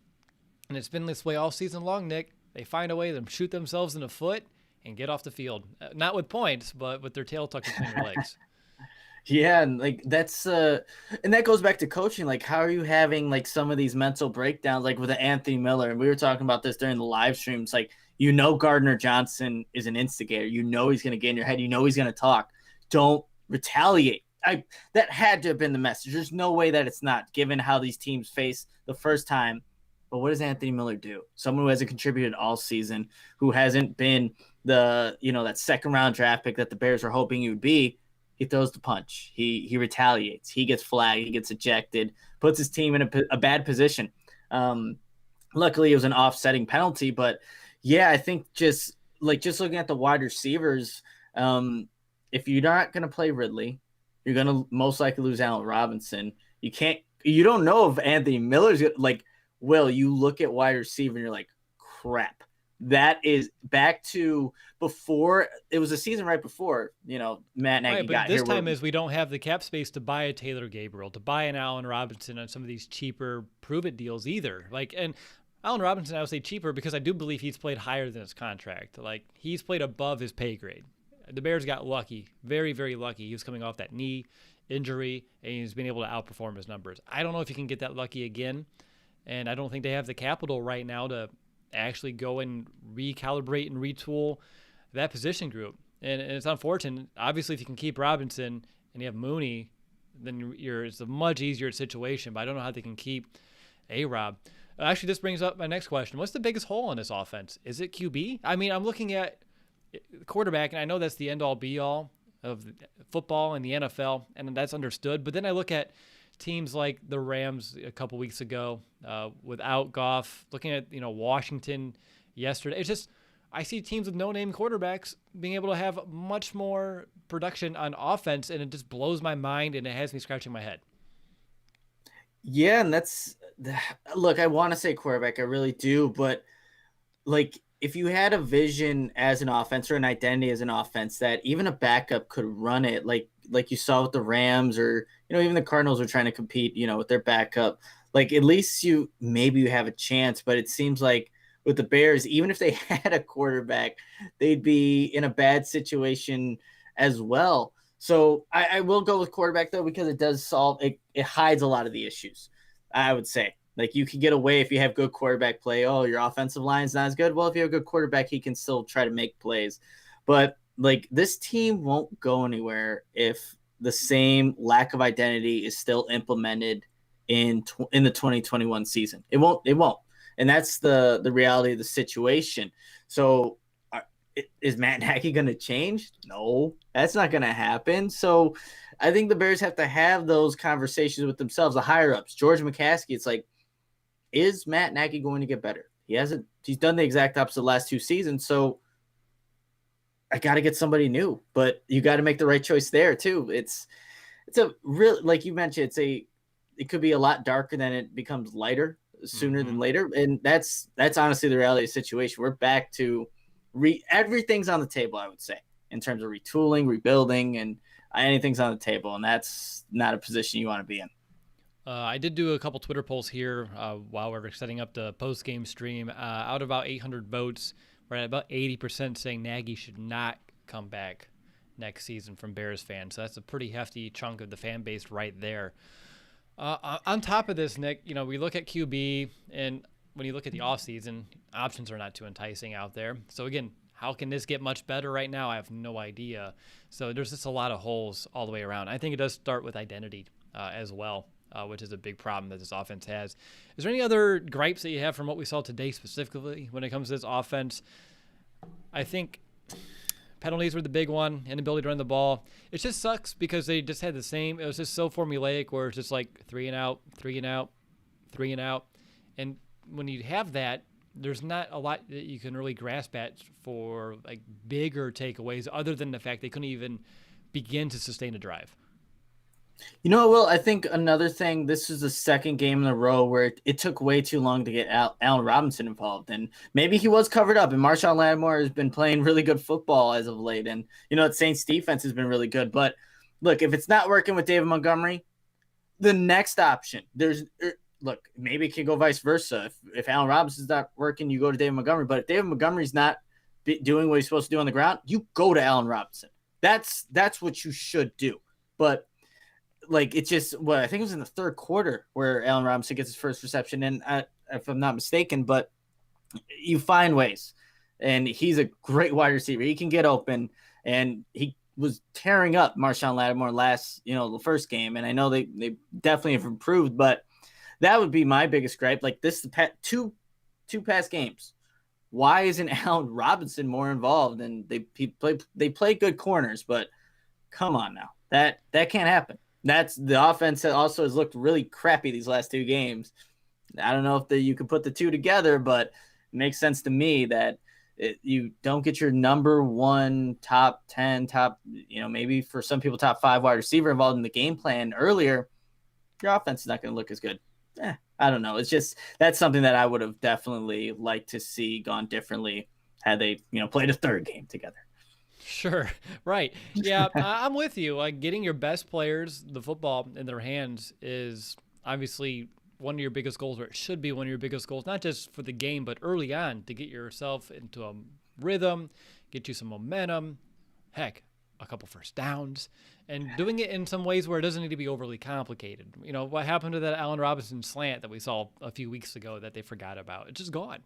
and it's been this way all season long, Nick, they find a way to shoot themselves in the foot and get off the field. Not with points, but with their tail tucked between their legs. Yeah, and that's and that goes back to coaching. Like, how are you having some of these mental breakdowns, like with Anthony Miller? And we were talking about this during the live stream. It's like, Gardner Johnson is an instigator. He's going to get in your head. He's going to talk. Don't retaliate. That had to have been the message. There's no way that it's not, given how these teams face the first time. But what does Anthony Miller do? Someone who hasn't contributed all season, who hasn't been the that second round draft pick that the Bears were hoping he would be. He throws the punch. He retaliates. He gets flagged. He gets ejected. Puts his team in a bad position. Luckily, it was an offsetting penalty. But yeah, I think just looking at the wide receivers, if you're not going to play Ridley, you're going to most likely lose Allen Robinson. You don't know if Anthony Miller's Will, you look at wide receiver and you're like, crap. That is back to before. It was a season right before, Matt Nagy right, but got this here. Time is we don't have the cap space to buy a Taylor Gabriel, to buy an Allen Robinson on some of these cheaper prove-it deals either. And Allen Robinson, I would say cheaper because I do believe he's played higher than his contract. He's played above his pay grade. The Bears got lucky, very, very lucky. He was coming off that knee injury, and he's been able to outperform his numbers. I don't know if he can get that lucky again, and I don't think they have the capital right now to actually go and recalibrate and retool that position group. And it's unfortunate. Obviously, if you can keep Robinson and you have Mooney, then it's a much easier situation. But I don't know how they can keep A-Rob. Actually, this brings up my next question. What's the biggest hole in this offense? Is it QB? I mean, I'm looking at quarterback, and I know that's the end-all, be-all of football and the NFL, and that's understood. But then I look at teams like the Rams a couple weeks ago without Goff, looking at Washington yesterday. It's just, I see teams with no-name quarterbacks being able to have much more production on offense, and it just blows my mind, and it has me scratching my head. Yeah, and look, I want to say quarterback, I really do, but like if you had a vision as an offense or an identity as an offense that even a backup could run it, like you saw with the Rams, or even the Cardinals were trying to compete, with their backup, like at least maybe you have a chance. But it seems like with the Bears, even if they had a quarterback, they'd be in a bad situation as well. So I will go with quarterback though, because it does solve it. It hides a lot of the issues, I would say. Like you can get away if you have good quarterback play. Oh, your offensive line's not as good. Well, if you have a good quarterback, he can still try to make plays. But like this team won't go anywhere if the same lack of identity is still implemented in the 2021 season. It won't. It won't. And that's the reality of the situation. So is Matt Nagy going to change? No, that's not going to happen. So I think the Bears have to have those conversations with themselves, the higher ups. George McCaskey, it's like, is Matt Nagy going to get better? He's done the exact opposite the last 2 seasons. So I got to get somebody new, but you got to make the right choice there too. It's a real, like you mentioned, it could be a lot darker than it becomes lighter sooner than later. And that's honestly the reality of the situation. We're back to everything's on the table, I would say, in terms of retooling, rebuilding, and anything's on the table. And that's not a position you want to be in. I did do a couple Twitter polls here while we were setting up the post-game stream. Out of about 800 votes, we're at about 80% saying Nagy should not come back next season from Bears fans. So that's a pretty hefty chunk of the fan base right there. On top of this, Nick, we look at QB, and when you look at the offseason, options are not too enticing out there. So again, how can this get much better right now? I have no idea. So there's just a lot of holes all the way around. I think it does start with identity as well. Which is a big problem that this offense has. Is there any other gripes that you have from what we saw today specifically when it comes to this offense? I think penalties were the big one, inability to run the ball. It just sucks because they just had the same. It was just so formulaic where it's just like 3 and out, 3 and out, 3 and out. And when you have that, there's not a lot that you can really grasp at for like bigger takeaways other than the fact they couldn't even begin to sustain a drive. Will, I think another thing, this is the second game in a row where it took way too long to get Allen Robinson involved. And maybe he was covered up, and Marshawn Lattimore has been playing really good football as of late. And, the Saints defense has been really good. But look, if it's not working with David Montgomery, the next option, maybe it can go vice versa. If Allen Robinson's not working, you go to David Montgomery. But if David Montgomery's not doing what he's supposed to do on the ground, you go to Allen Robinson. That's what you should do. But like it's just I think it was in the third quarter where Allen Robinson gets his first reception, and if I'm not mistaken, but you find ways, and he's a great wide receiver. He can get open, and he was tearing up Marshawn Lattimore the first game, and I know they definitely have improved, but that would be my biggest gripe. Like this, two past games, why isn't Allen Robinson more involved? And they play good corners, but come on now, that can't happen. That's the offense that also has looked really crappy these last 2 games. I don't know if you can put the two together, but it makes sense to me that you don't get your number 1, top 10, maybe for some people, top 5 wide receiver involved in the game plan earlier. Your offense is not going to look as good. I don't know. It's just, that's something that I would have definitely liked to see gone differently had they, played a third game together. Sure. Right. Yeah, I'm with you. Like getting your best players the football in their hands is obviously one of your biggest goals, or it should be one of your biggest goals, not just for the game, but early on to get yourself into a rhythm, get you some momentum, heck, a couple first downs, and doing it in some ways where it doesn't need to be overly complicated. What happened to that Allen Robinson slant that we saw a few weeks ago that they forgot about? It's just gone.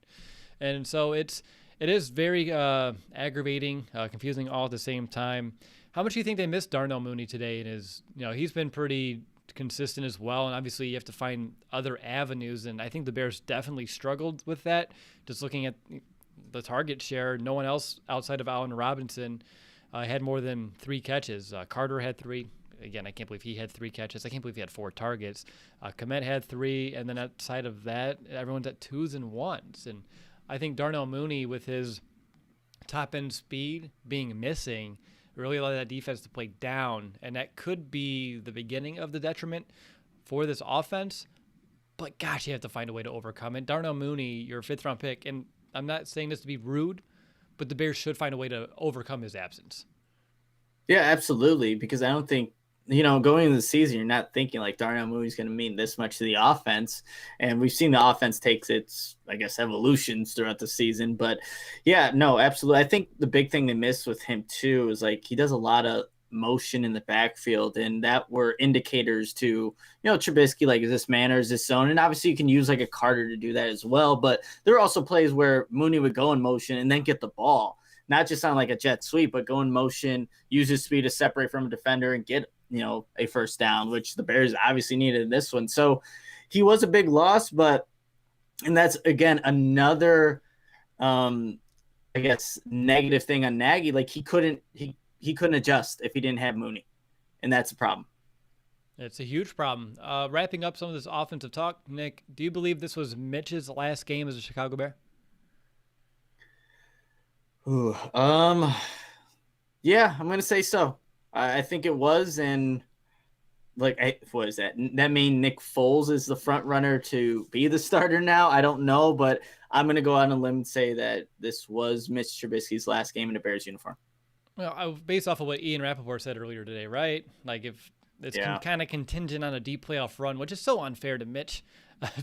And so it is very aggravating, confusing all at the same time. How much do you think they missed Darnell Mooney today? And he's been pretty consistent as well. And obviously you have to find other avenues. And I think the Bears definitely struggled with that. Just looking at the target share, no one else outside of Allen Robinson had more than 3 catches. Carter had 3. Again, I can't believe he had 3 catches. I can't believe he had 4 targets. Kmet had 3. And then outside of that, everyone's at 2s and 1s. And I think Darnell Mooney, with his top end speed being missing really allowed that defense to play down, and that could be the beginning of the detriment for this offense. But gosh, you have to find a way to overcome it. Darnell Mooney, your 5th-round pick, and I'm not saying this to be rude, but the Bears should find a way to overcome his absence. Yeah, absolutely. Because I don't think, going into the season, you're not thinking like Darnell Mooney's going to mean this much to the offense. And we've seen the offense takes its, I guess, evolutions throughout the season. But yeah, no, absolutely. I think the big thing they missed with him too is like he does a lot of motion in the backfield, and that were indicators to, Trubisky, like, is this man or is this zone? And obviously you can use like a Carter to do that as well. But there are also plays where Mooney would go in motion and then get the ball. Not just on like a jet sweep, but go in motion, use his speed to separate from a defender and get, a first down, which the Bears obviously needed in this one. So he was a big loss, and that's, again, another, I guess, negative thing on Nagy. Like he couldn't adjust if he didn't have Mooney, and that's a problem. It's a huge problem. Wrapping up some of this offensive talk, Nick, do you believe this was Mitch's last game as a Chicago Bear? Ooh, yeah, I'm gonna say so. I think it was, and what is that? That mean Nick Foles is the front runner to be the starter now? I don't know, but I'm gonna go out on a limb and say that this was Mitch Trubisky's last game in a Bears uniform. Well, based off of what Ian Rappaport said earlier today, right? Like if it's kind of contingent on a deep playoff run, which is so unfair to Mitch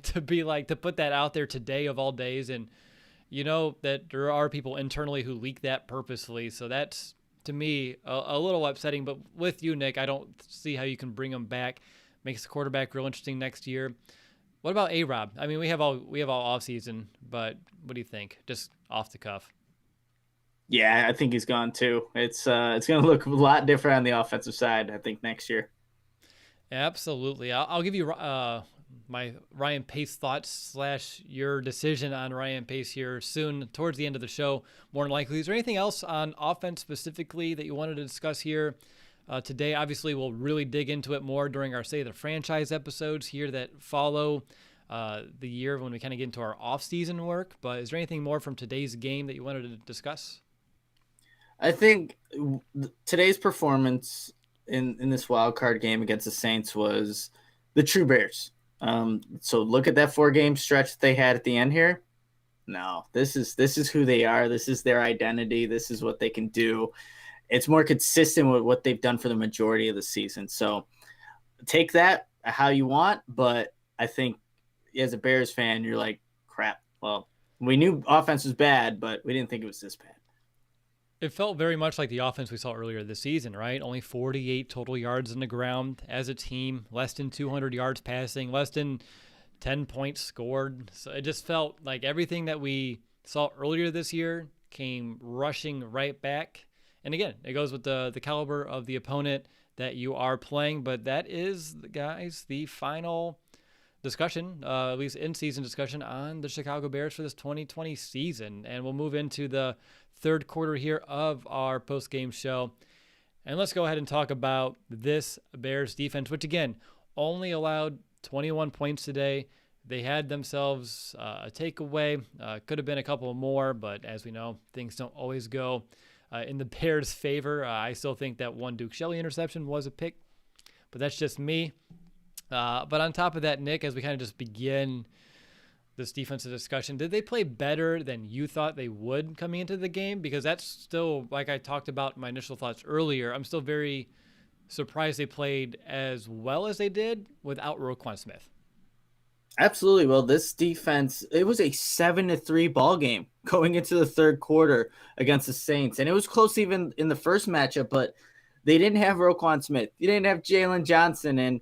to put that out there today of all days, and that there are people internally who leak that purposely. So that's, to me, a little upsetting. But with you, Nick, I don't see how you can bring him back. Makes the quarterback real interesting next year. What about A-Rob? I mean, we have all off season, but what do you think? Just off the cuff. Yeah, I think he's gone too. It's going to look a lot different on the offensive side, I think, next year. Absolutely. I'll give you my Ryan Pace thoughts / your decision on Ryan Pace here soon towards the end of the show, more than likely. Is there anything else on offense specifically that you wanted to discuss here today? Obviously, we'll really dig into it more during our Say the Franchise episodes here that follow the year when we kind of get into our off-season work. But is there anything more from today's game that you wanted to discuss? I think today's performance in this wild card game against the Saints was the true Bears. So look at that 4-game stretch that they had at the end here. No, this is who they are. This is their identity. This is what they can do. It's more consistent with what they've done for the majority of the season. So take that how you want, but I think as a Bears fan, you're like, crap. Well, we knew offense was bad, but we didn't think it was this bad. It felt very much like the offense we saw earlier this season, right? Only 48 total yards in the ground as a team, less than 200 yards passing, less than 10 points scored. So it just felt like everything that we saw earlier this year came rushing right back. And again, it goes with the caliber of the opponent that you are playing. But that is, guys, the final discussion, at least in-season discussion on the Chicago Bears for this 2020 season. And we'll move into the third quarter here of our post-game show. And let's go ahead and talk about this Bears defense, which, again, only allowed 21 points today. They had themselves a takeaway. Could have been a couple more, but as we know, things don't always go in the Bears' favor. I still think that one Duke Shelley interception was a pick, but that's just me. But on top of that, Nick, as we kind of just begin this defensive discussion, did they play better than you thought they would coming into the game? Because that's still, like I talked about in my initial thoughts earlier, I'm still very surprised they played as well as they did without Roquan Smith. Absolutely. Well, this defense, it was a 7-3 ball game going into the third quarter against the Saints. And it was close even in the first matchup, but they didn't have Roquan Smith. You didn't have Jalen Johnson and,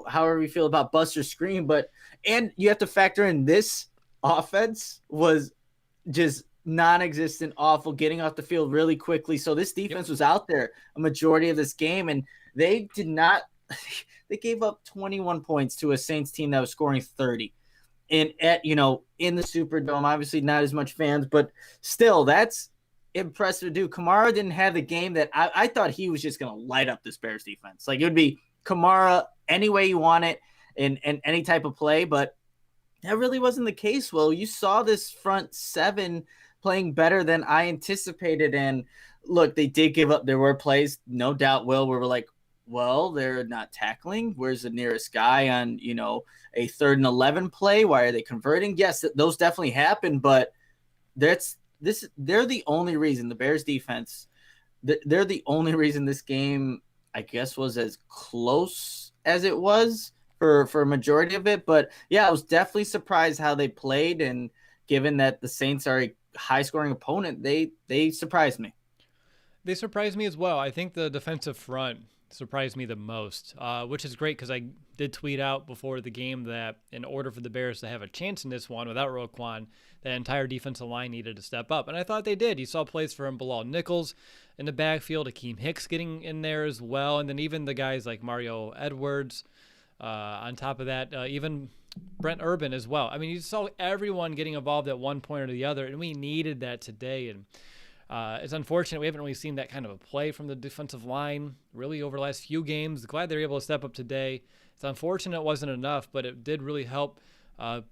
however you feel about Buster Screen. And you have to factor in this offense was just non-existent, awful, getting off the field really quickly. So this defense was out there a majority of this game, and they did not – they gave up 21 points to a Saints team that was scoring 30. And in the Superdome, obviously not as much fans, but still, that's impressive to do. Kamara didn't have the game that I thought he was just going to light up this Bears defense. Like, it would be Kamara any way you want it in any type of play, but that really wasn't the case. Well, you saw this front seven playing better than I anticipated. And look, they did give up. There were plays, no doubt, Will, where we're like, well, they're not tackling. Where's the nearest guy on, a 3rd and 11 play? Why are they converting? Yes, those definitely happen, but they're the only reason the Bears defense, they're the only reason this game, I guess, was as close as it was for a majority of it. But yeah, I was definitely surprised how they played, and given that the Saints are a high scoring opponent, they surprised me. They surprised me as well. I think the defensive front surprised me the most, which is great because I did tweet out before the game that in order for the Bears to have a chance in this one without Roquan, the entire defensive line needed to step up. And I thought they did. You saw plays from Bilal Nichols in the backfield, Akeem Hicks getting in there as well. And then even the guys like Mario Edwards. On top of that, even Brent Urban as well. I mean, you saw everyone getting involved at one point or the other, and we needed that today. And it's unfortunate we haven't really seen that kind of a play from the defensive line really over the last few games. Glad they were able to step up today. It's unfortunate it wasn't enough, but it did really help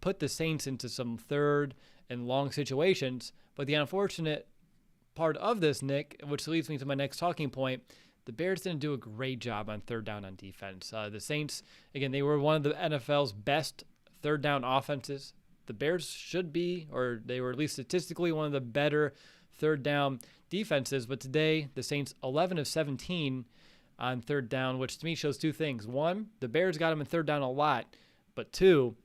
put the Saints into some 3rd and long situations. But the unfortunate part of this, Nick, which leads me to my next talking point, the Bears didn't do a great job on 3rd down on defense. The Saints, again, they were one of the NFL's best 3rd down offenses. The Bears should be, or they were at least statistically one of the better 3rd down defenses. But today, the Saints 11 of 17 on 3rd down, which to me shows two things. One, the Bears got them in 3rd down a lot. But two,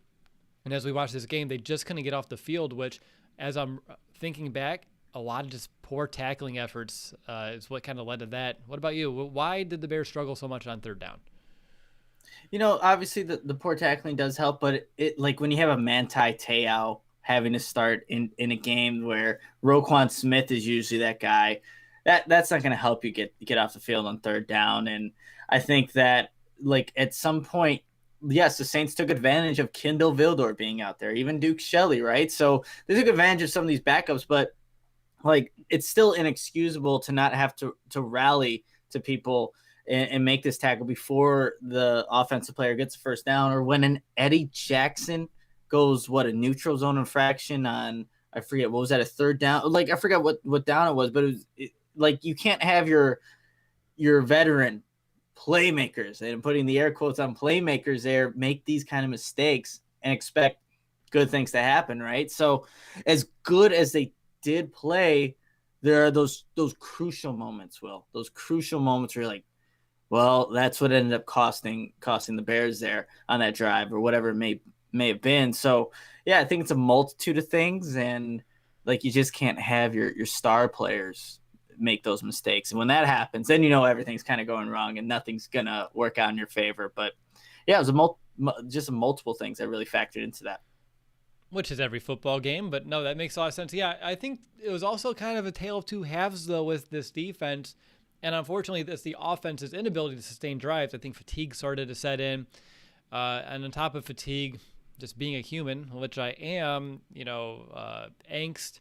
and as we watch this game, they just couldn't get off the field, which as I'm thinking back, a lot of just poor tackling efforts is what kind of led to that. What about you? Why did the Bears struggle so much on 3rd down? Obviously the poor tackling does help, but it like when you have a Manti Te'o having to start in a game where Roquan Smith is usually that guy, that's not going to help you get off the field on 3rd down. And I think that like at some point, yes, the Saints took advantage of Kindle Vildor being out there, even Duke Shelley, right? So they took advantage of some of these backups, but like it's still inexcusable to not have to rally to people and make this tackle before the offensive player gets a 1st down, or when an Eddie Jackson goes a neutral zone infraction on, I forget what was that, a 3rd down, like I forgot what down it was, but like you can't have your veteran playmakers, and putting the air quotes on playmakers there, make these kind of mistakes and expect good things to happen, right? So as good as they did play, there are those crucial moments, Will. Those crucial moments where you're like, well, that's what ended up costing the Bears there on that drive or whatever it may have been. So yeah, I think it's a multitude of things, and like you just can't have your star players make those mistakes. And when that happens, then everything's kind of going wrong and nothing's gonna work out in your favor. But yeah, it was just multiple things that really factored into that. Which is every football game, but no, that makes a lot of sense. Yeah, I think it was also kind of a tale of two halves, though, with this defense. And unfortunately, that's the offense's inability to sustain drives. I think fatigue started to set in. And on top of fatigue, just being a human, which I am, angst,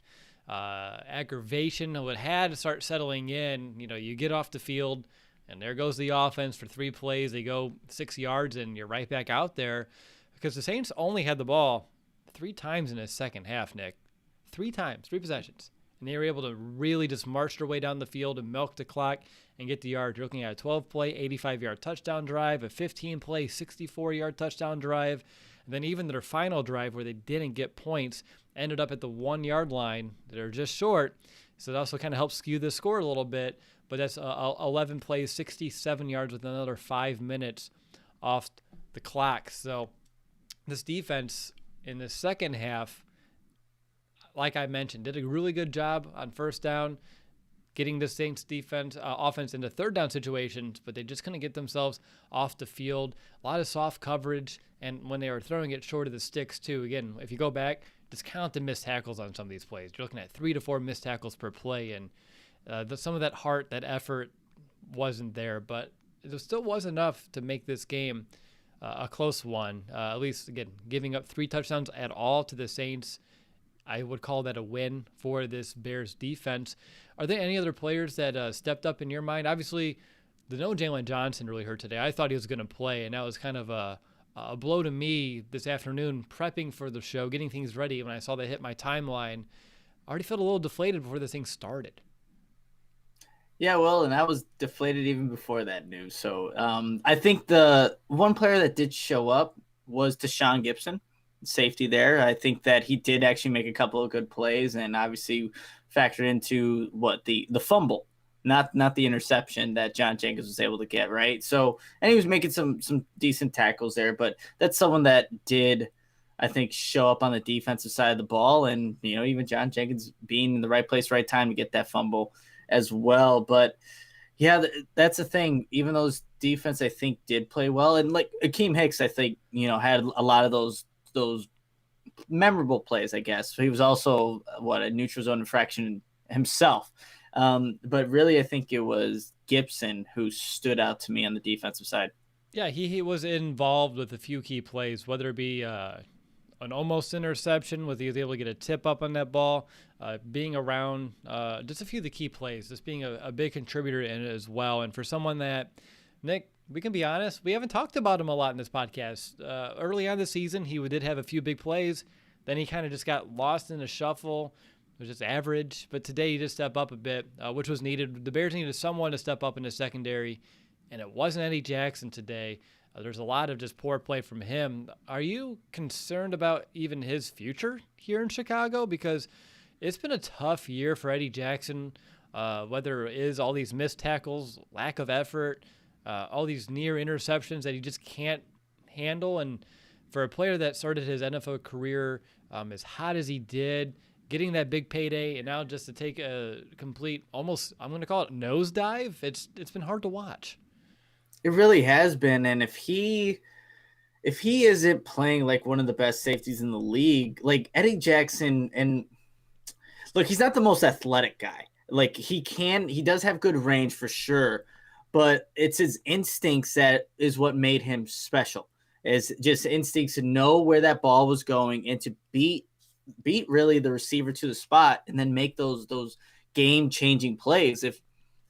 aggravation, what had to start settling in. You get off the field, and there goes the offense for 3 plays. They go 6 yards, and you're right back out there. Because the Saints only had the ball 3 times in the second half, Nick. 3 times, 3 possessions. And they were able to really just march their way down the field and milk the clock and get the yard. You're looking at a 12-play, 85-yard touchdown drive, a 15-play, 64-yard touchdown drive. And then even their final drive where they didn't get points ended up at the 1-yard line. They're just short. So it also kind of helps skew the score a little bit. But that's 11 plays, 67 yards with another 5 minutes off the clock. So this defense in the second half, like I mentioned, did a really good job on 1st down, getting the Saints defense offense into 3rd down situations, but they just couldn't get themselves off the field. A lot of soft coverage, and when they were throwing it short of the sticks too. Again, if you go back, just count the missed tackles on some of these plays. You're looking at 3 to 4 missed tackles per play, and some of that heart, that effort wasn't there, but it still was enough to make this game a close one. At least, again, giving up 3 touchdowns at all to the Saints, I would call that a win for this Bears defense. Are there any other players that stepped up in your mind? Obviously, the no Jalen Johnson really hurt today. I thought he was going to play, and that was kind of a blow to me this afternoon, prepping for the show, getting things ready. When I saw that hit my timeline, I already felt a little deflated before this thing started. Yeah, well, and I was deflated even before that news. So I think the one player that did show up was Deshawn Gibson, safety there. I think that he did actually make a couple of good plays, and obviously factored into what the fumble, not the interception that John Jenkins was able to get, right? So, and he was making some decent tackles there, but that's someone that did, I think, show up on the defensive side of the ball, and even John Jenkins being in the right place, right time to get that fumble as well. But yeah, that's the thing. Even those defense, I think, did play well, and like Akeem Hicks, I think had a lot of those memorable plays. I guess he was also a neutral zone infraction himself. But really, I think it was Gibson who stood out to me on the defensive side. Yeah, he was involved with a few key plays, whether it be an almost interception, whether he was able to get a tip up on that ball, being around, just a few of the key plays, just being a big contributor in it as well. And for someone that, Nick, we can be honest, we haven't talked about him a lot in this podcast. Early on this season, he did have a few big plays. Then he kind of just got lost in the shuffle. It was just average. But today he did step up a bit, which was needed. The Bears needed someone to step up in the secondary, and it wasn't Eddie Jackson today. There's a lot of just poor play from him. Are you concerned about even his future here in Chicago? Because it's been a tough year for Eddie Jackson, whether it is all these missed tackles, lack of effort, all these near interceptions that he just can't handle. And for a player that started his NFL career as hot as he did, getting that big payday, and now just to take a complete, almost, I'm going to call it nosedive, it's been hard to watch. It really has been, and if he isn't playing like one of the best safeties in the league, like Eddie Jackson, and look, he's not the most athletic guy. Like he does have good range for sure, but it's his instincts that is what made him special. Is just instincts to know where that ball was going and to beat really the receiver to the spot and then make those game-changing plays. If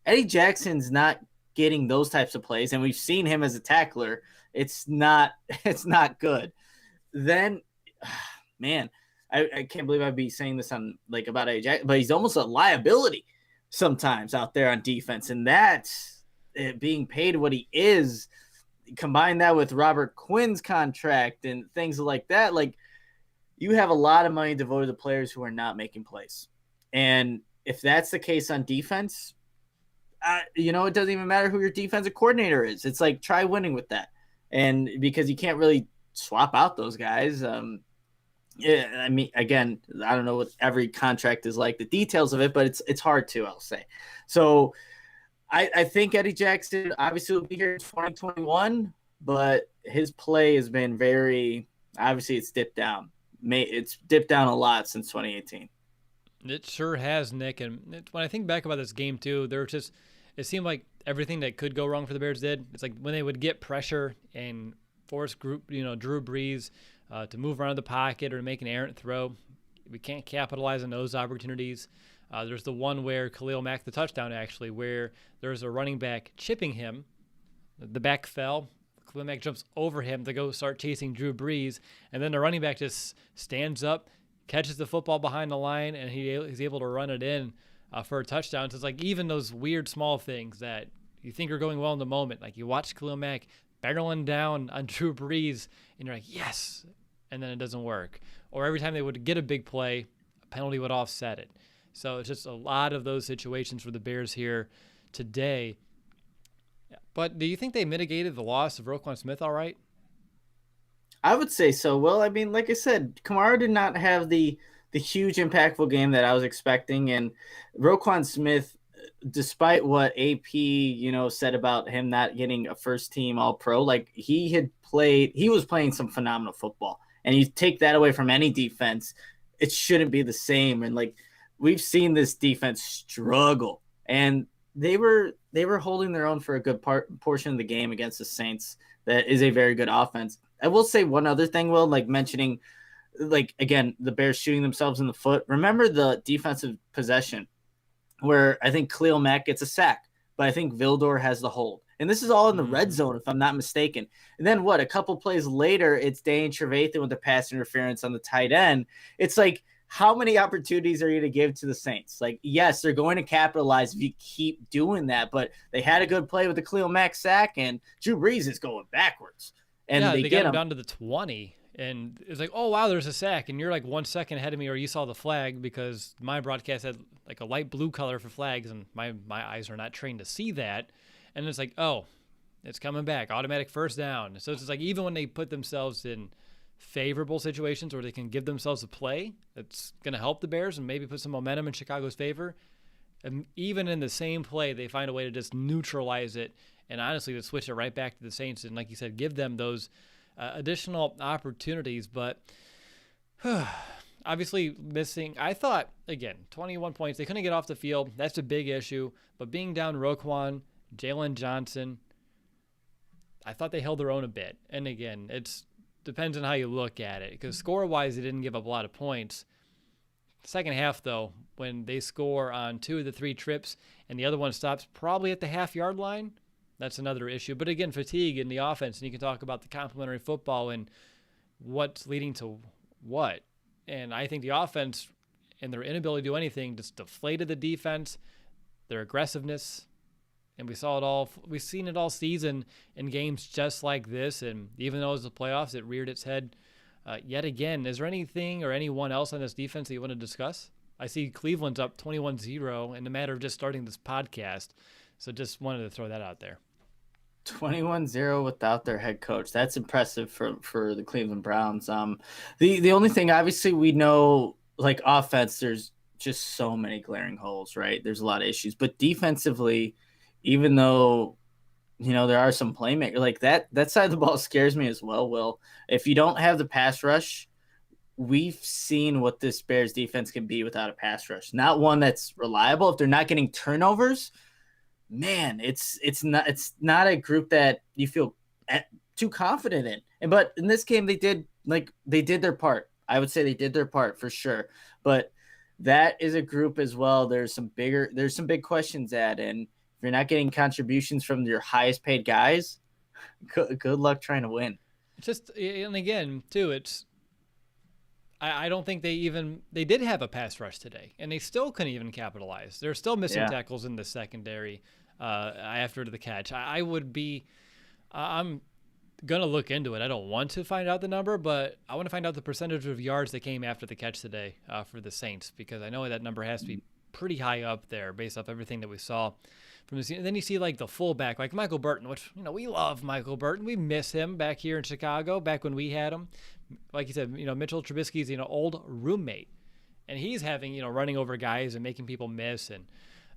Eddie Jackson's not getting those types of plays, and we've seen him as a tackler, it's not good. Then, man, I can't believe I'd be saying this on like about Eddie Jackson, but he's almost a liability sometimes out there on defense, and that's being paid what he is. Combine that with Robert Quinn's contract and things like that, like you have a lot of money devoted to players who are not making plays. And if that's the case on defense, it doesn't even matter who your defensive coordinator is. It's like, try winning with that. And because you can't really swap out those guys. Yeah, I mean, again, I don't know what every contract is like, the details of it, but it's hard to, I'll say. So I think Eddie Jackson obviously will be here in 2021, but his play has been obviously it's dipped down. It's dipped down a lot since 2018. It sure has, Nick. And when I think back about this game too, it seemed like everything that could go wrong for the Bears did. It's like when they would get pressure and force Drew Brees to move around the pocket or make an errant throw, we can't capitalize on those opportunities. There's the one where Khalil Mack, the touchdown actually, where there's a running back chipping him. The back fell. Khalil Mack jumps over him to go start chasing Drew Brees, and then the running back just stands up, catches the football behind the line, and he's able to run it in for a touchdown. So it's like even those weird small things that you think are going well in the moment, like you watch Khalil Mack barreling down on Drew Brees, and you're like, yes, and then it doesn't work. Or every time they would get a big play, a penalty would offset it. So it's just a lot of those situations for the Bears here today. But do you think they mitigated the loss of Roquan Smith all right? I would say so. Well, I mean, like I said, Kamara did not have the huge impactful game that I was expecting, and Roquan Smith, despite what AP said about him not getting a first team All Pro, like he was playing some phenomenal football. And you take that away from any defense, it shouldn't be the same. And like we've seen this defense struggle, and they were holding their own for a good portion of the game against the Saints. That is a very good offense. I will say one other thing, Will, like mentioning, like, again, the Bears shooting themselves in the foot. Remember the defensive possession where I think Khalil Mack gets a sack, but I think Vildor has the hold. And this is all in the red zone, if I'm not mistaken. And then a couple plays later, it's Dane Trevathan with the pass interference on the tight end. It's like how many opportunities are you going to give to the Saints? Like, yes, they're going to capitalize if you keep doing that, but they had a good play with the Khalil Mack sack, and Drew Brees is going backwards, and Yeah, they they got get him him. down to the 20, and it's like, oh wow, there's a sack, and you're like 1 second ahead of me, or you saw the flag because my broadcast had like a light blue color for flags, and my eyes are not trained to see that, and it's like, oh, it's coming back, automatic first down. So it's just like even when they put themselves in favorable situations where they can give themselves a play that's going to help the Bears and maybe put some momentum in Chicago's favor, and even in the same play, they find a way to just neutralize it and honestly to switch it right back to the Saints and, like you said, give them those additional opportunities. But obviously missing, I thought, again, 21 points. They couldn't get off the field. That's a big issue. But being down Roquan, Jalen Johnson, I thought they held their own a bit. And again, it depends on how you look at it because score-wise, they didn't give up a lot of points. Second half, though, when they score on 2 of the 3 trips and the other one stops probably at the half-yard line, that's another issue. But again, fatigue in the offense, and you can talk about the complementary football and what's leading to what. And I think the offense and their inability to do anything just deflated the defense, their aggressiveness, and we saw it all. We've seen it all season in games just like this. And even though it was the playoffs, it reared its head yet again. Is there anything or anyone else on this defense that you want to discuss? I see Cleveland's up 21-0 in the matter of just starting this podcast. So just wanted to throw that out there. 21-0 without their head coach. That's impressive for the Cleveland Browns. The only thing, obviously, we know, like offense, there's just so many glaring holes, right? There's a lot of issues. But defensively, even though, there are some playmakers, like that side of the ball scares me as well, Will. If you don't have the pass rush, we've seen what this Bears defense can be without a pass rush. Not one that's reliable. If they're not getting turnovers, man, it's not a group that you feel too confident in. But in this game, they did their part. I would say they did their part for sure. But that is a group as well. There's some big questions at, and if you're not getting contributions from your highest paid guys, good luck trying to win. Just, and again, too, I don't think they did have a pass rush today, and they still couldn't even capitalize. They're still missing tackles in the secondary after the catch. I'm going to look into it. I don't want to find out the number, but I want to find out the percentage of yards that came after the catch today for the Saints, because I know that number has to be pretty high up there based off everything that we saw from the scene. And then you see like the fullback, like Michael Burton, which, we love Michael Burton. We miss him back here in Chicago, back when we had him. Like you said, Mitchell Trubisky's, old roommate, and he's having, running over guys and making people miss. And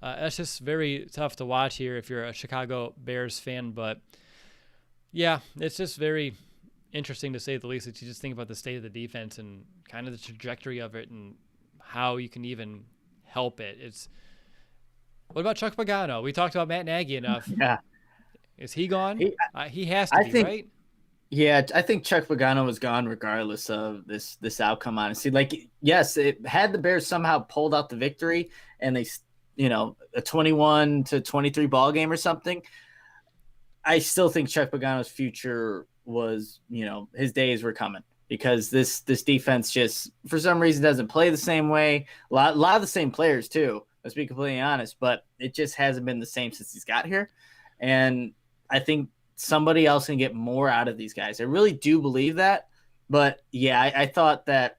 that's just very tough to watch here if you're a Chicago Bears fan. But yeah, it's just very interesting to say the least that you just think about the state of the defense and kind of the trajectory of it and how you can even help it. What about Chuck Pagano? We talked about Matt Nagy enough. Yeah. Is he gone? He has to be, right? Yeah, I think Chuck Pagano was gone regardless of this outcome, honestly. Like, yes, it had the Bears somehow pulled out the victory and they, a 21-23 ball game or something. I still think Chuck Pagano's future was, his days were coming, because this defense just, for some reason, doesn't play the same way. A lot of the same players, too, let's be completely honest, but it just hasn't been the same since he's got here. And I think somebody else can get more out of these guys. I really do believe that. But yeah, I thought that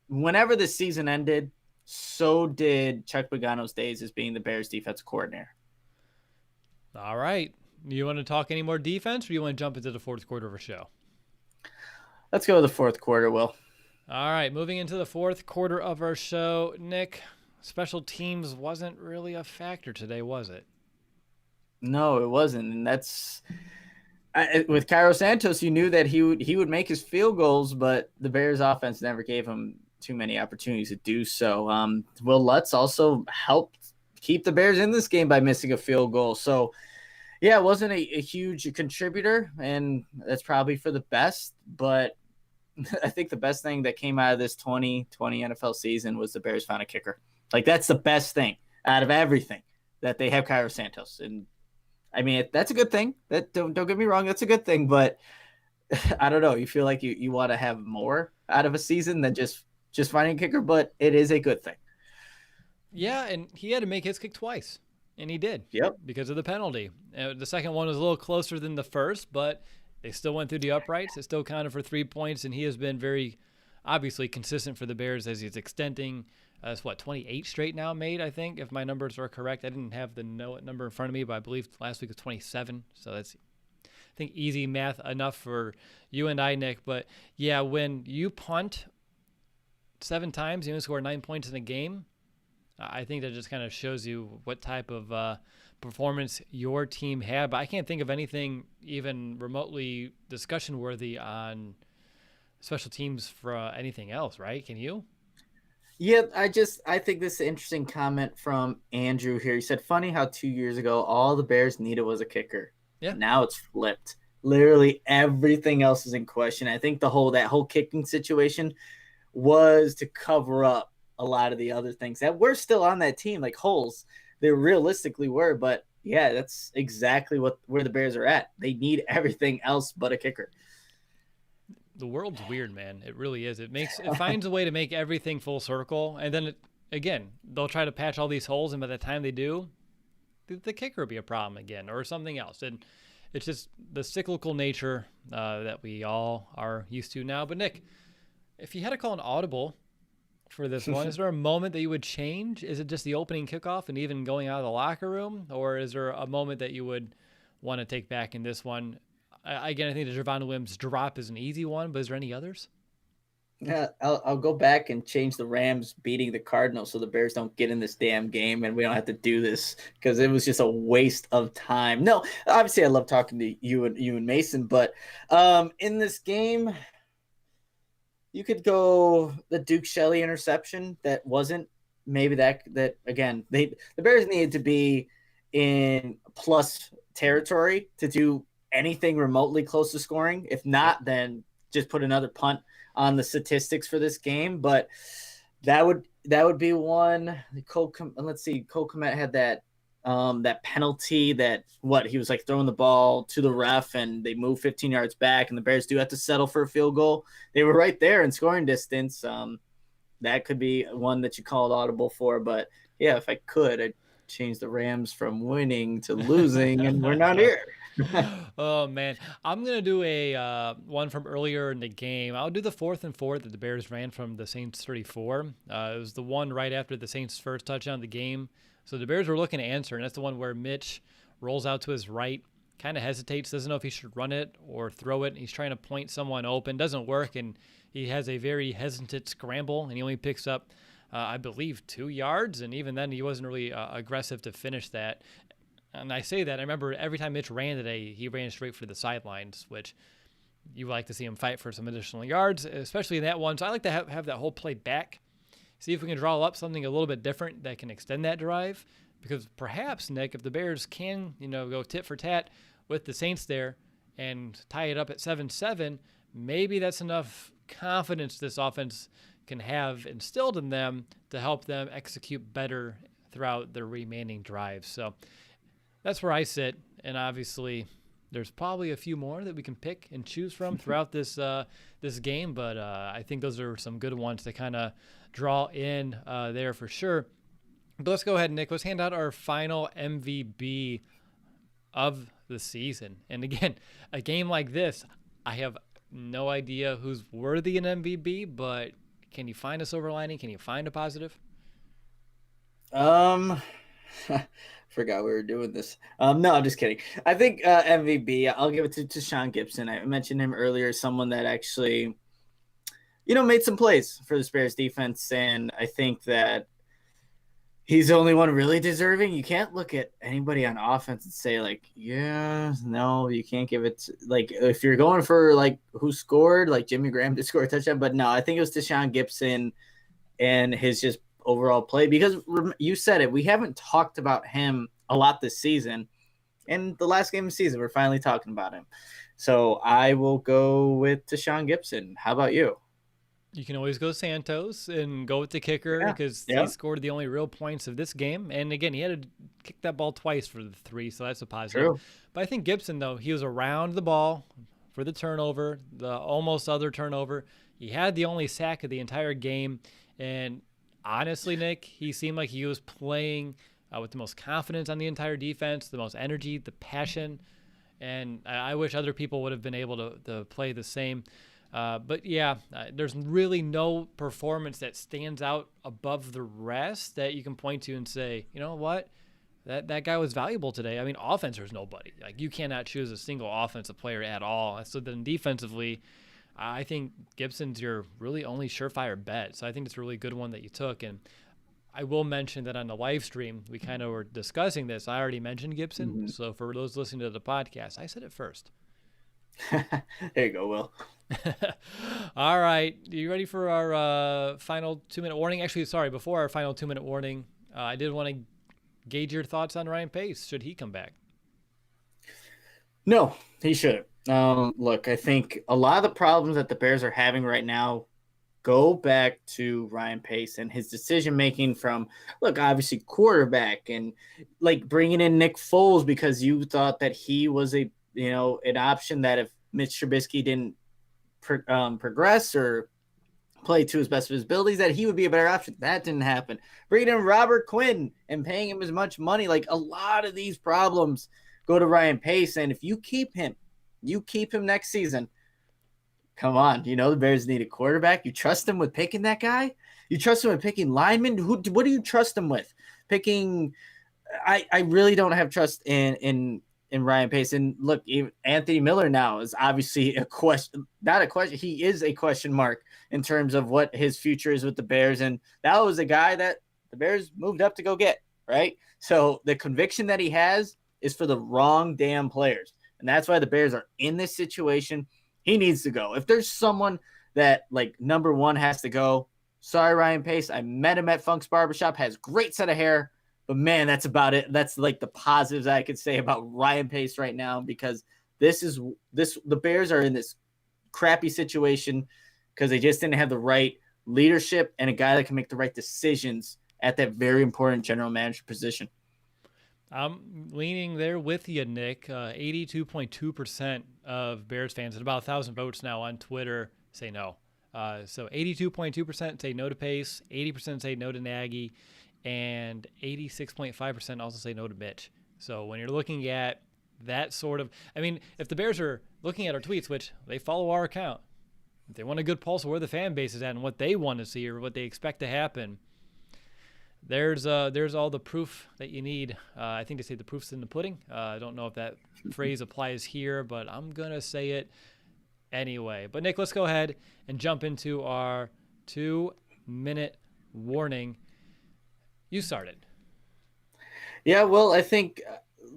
whenever this season ended, so did Chuck Pagano's days as being the Bears defensive coordinator. All right. You want to talk any more defense, or do you want to jump into the fourth quarter of our show? Let's go to the fourth quarter, Will. All right. Moving into the fourth quarter of our show, Nick, special teams wasn't really a factor today, was it? No, it wasn't. And that's... with Cairo Santos, you knew that he would make his field goals, but the Bears offense never gave him too many opportunities to do so. Will Lutz also helped keep the Bears in this game by missing a field goal. So, yeah, it wasn't a huge contributor, and that's probably for the best. But I think the best thing that came out of this 2020 NFL season was the Bears found a kicker. Like, that's the best thing out of everything, that they have Cairo Santos. And I mean, that's a good thing. That don't get me wrong, that's a good thing. But I don't know. You feel like you want to have more out of a season than just just finding a kicker, but it is a good thing. Yeah, and he had to make his kick twice, and he did. Yep. Because of the penalty. The second one was a little closer than the first, but they still went through the uprights. It still counted for 3 points, and he has been very obviously consistent for the Bears as he's extending. It's 28 straight now made, I think, if my numbers are correct. I didn't have the number in front of me, but I believe last week was 27. So that's, I think, easy math enough for you and I, Nick. But yeah, when you punt 7 times, you only score 9 points in a game. I think that just kind of shows you what type of performance your team had. But I can't think of anything even remotely discussion worthy on special teams for anything else, right? Can you? Yeah, I think this is an interesting comment from Andrew here. He said, funny how 2 years ago, all the Bears needed was a kicker. Yeah. Now it's flipped. Literally everything else is in question. I think that whole kicking situation was to cover up a lot of the other things that were still on that team, like holes. They realistically were, but yeah, that's exactly where the Bears are at. They need everything else but a kicker. The world's weird, man. It really is. It finds a way to make everything full circle, and then again, they'll try to patch all these holes, and by the time they do, the kicker will be a problem again or something else. And it's just the cyclical nature that we all are used to now. But Nick, if you had to call an audible for this one, is there a moment that you would change? Is it just the opening kickoff and even going out of the locker room, or is there a moment that you would want to take back in this one? Again, I think the Javon Williams drop is an easy one, but is there any others? Yeah, I'll go back and change the Rams beating the Cardinals so the Bears don't get in this damn game and we don't have to do this because it was just a waste of time. No, obviously I love talking to you and Mason, but in this game, you could go the Duke Shelley interception that wasn't maybe that again the Bears needed to be in plus territory to do anything remotely close to scoring. If not, then just put another punt on the statistics for this game. But that would be one. Let's see, Cole Kmet had that penalty that he was like throwing the ball to the ref and they move 15 yards back and the Bears do have to settle for a field goal. They were right there in scoring distance. That could be one that you called audible for. But yeah, if I could, I'd change the Rams from winning to losing and we're not here. Oh man, I'm gonna do a one from earlier in the game. I'll do the 4th and 4 that the Bears ran from the Saints 34. It was the one right after the Saints' first touchdown of the game. So the Bears were looking to answer, and that's the one where Mitch rolls out to his right, kind of hesitates, doesn't know if he should run it or throw it. He's trying to point someone open, doesn't work, and he has a very hesitant scramble, and he only picks up, I believe, 2 yards, and even then he wasn't really aggressive to finish that. And I say that, I remember every time Mitch ran today, he ran straight for the sidelines, which you like to see him fight for some additional yards, especially in that one. So I like to have that whole play back, see if we can draw up something a little bit different that can extend that drive. Because perhaps, Nick, if the Bears can, go tit for tat with the Saints there and tie it up at 7-7, maybe that's enough confidence this offense can have instilled in them to help them execute better throughout the remaining drives. So that's where I sit, and obviously there's probably a few more that we can pick and choose from throughout this game, but I think those are some good ones to kind of draw in there for sure. But let's go ahead, Nick. Let's hand out our final MVP of the season. And again, a game like this, I have no idea who's worthy an MVP, but can you find a silver lining? Can you find a positive? Forgot we were doing this. No, I'm just kidding. I think MVP, I'll give it to Deshawn Gibson. I mentioned him earlier, someone that actually, made some plays for the Bears defense. And I think that he's the only one really deserving. You can't look at anybody on offense and say no, you can't give it if you're going for who scored, Jimmy Graham did score a touchdown. But no, I think it was Deshawn Gibson and his just overall play, because you said it, we haven't talked about him a lot this season, and the last game of the season we're finally talking about him. So I will go with Deshawn Gibson. How about you? You can always go Santos and go with the kicker because he scored the only real points of this game. And again, he had to kick that ball twice for the 3, so that's a positive. True. But I think Gibson, though, he was around the ball for the turnover, the almost other turnover. He had the only sack of the entire game. And honestly, Nick, he seemed like he was playing with the most confidence on the entire defense, the most energy, the passion. And I wish other people would have been able to play the same. But yeah, there's really no performance that stands out above the rest that you can point to and say, you know what? That guy was valuable today. I mean, offense, there's nobody. Like, you cannot choose a single offensive player at all. So then defensively, I think Gibson's your really only surefire bet. So I think it's a really good one that you took. And I will mention that on the live stream, we kind of were discussing this. I already mentioned Gibson. Mm-hmm. So for those listening to the podcast, I said it first. There you go, Will. All right. Are you ready for our final 2-minute warning? Actually, sorry, before our final 2-minute warning, I did want to gauge your thoughts on Ryan Pace. Should he come back? No, he shouldn't. Look, I think a lot of the problems that the Bears are having right now go back to Ryan Pace and his decision making from, look, obviously quarterback and like bringing in Nick Foles because you thought that he was an option that if Mitch Trubisky didn't progress or play to his best of his abilities, that he would be a better option. That didn't happen. Bringing in Robert Quinn and paying him as much money, like a lot of these problems go to Ryan Pace. And if you keep him next season, come on, the Bears need a quarterback. You trust him with picking that guy? You trust him with picking linemen? What do you trust him with? Picking I really don't have trust in Ryan Pace. And look, Anthony Miller now is obviously not a question. He is a question mark in terms of what his future is with the Bears. And that was a guy that the Bears moved up to go get, right? So the conviction that he has is for the wrong damn players. And that's why the Bears are in this situation. He needs to go. If there's someone that like number one has to go, sorry, Ryan Pace. I met him at Funk's Barbershop, has great set of hair, but man, that's about it. That's like the positives I could say about Ryan Pace right now, because the Bears are in this crappy situation because they just didn't have the right leadership and a guy that can make the right decisions at that very important general manager position. I'm leaning there with you, Nick. 82.2% of Bears fans and about 1,000 votes now on Twitter say no. So 82.2% say no to Pace, 80% say no to Nagy, and 86.5% also say no to Mitch. So when you're looking at that sort of, I mean, if the Bears are looking at our tweets, which they follow our account, if they want a good pulse of where the fan base is at and what they want to see or what they expect to happen, there's all the proof that you need. I think they say the proof's in the pudding. I don't know if that phrase applies here, but I'm going to say it anyway. But Nick, let's go ahead and jump into our 2-minute warning. You started. Yeah, well, I think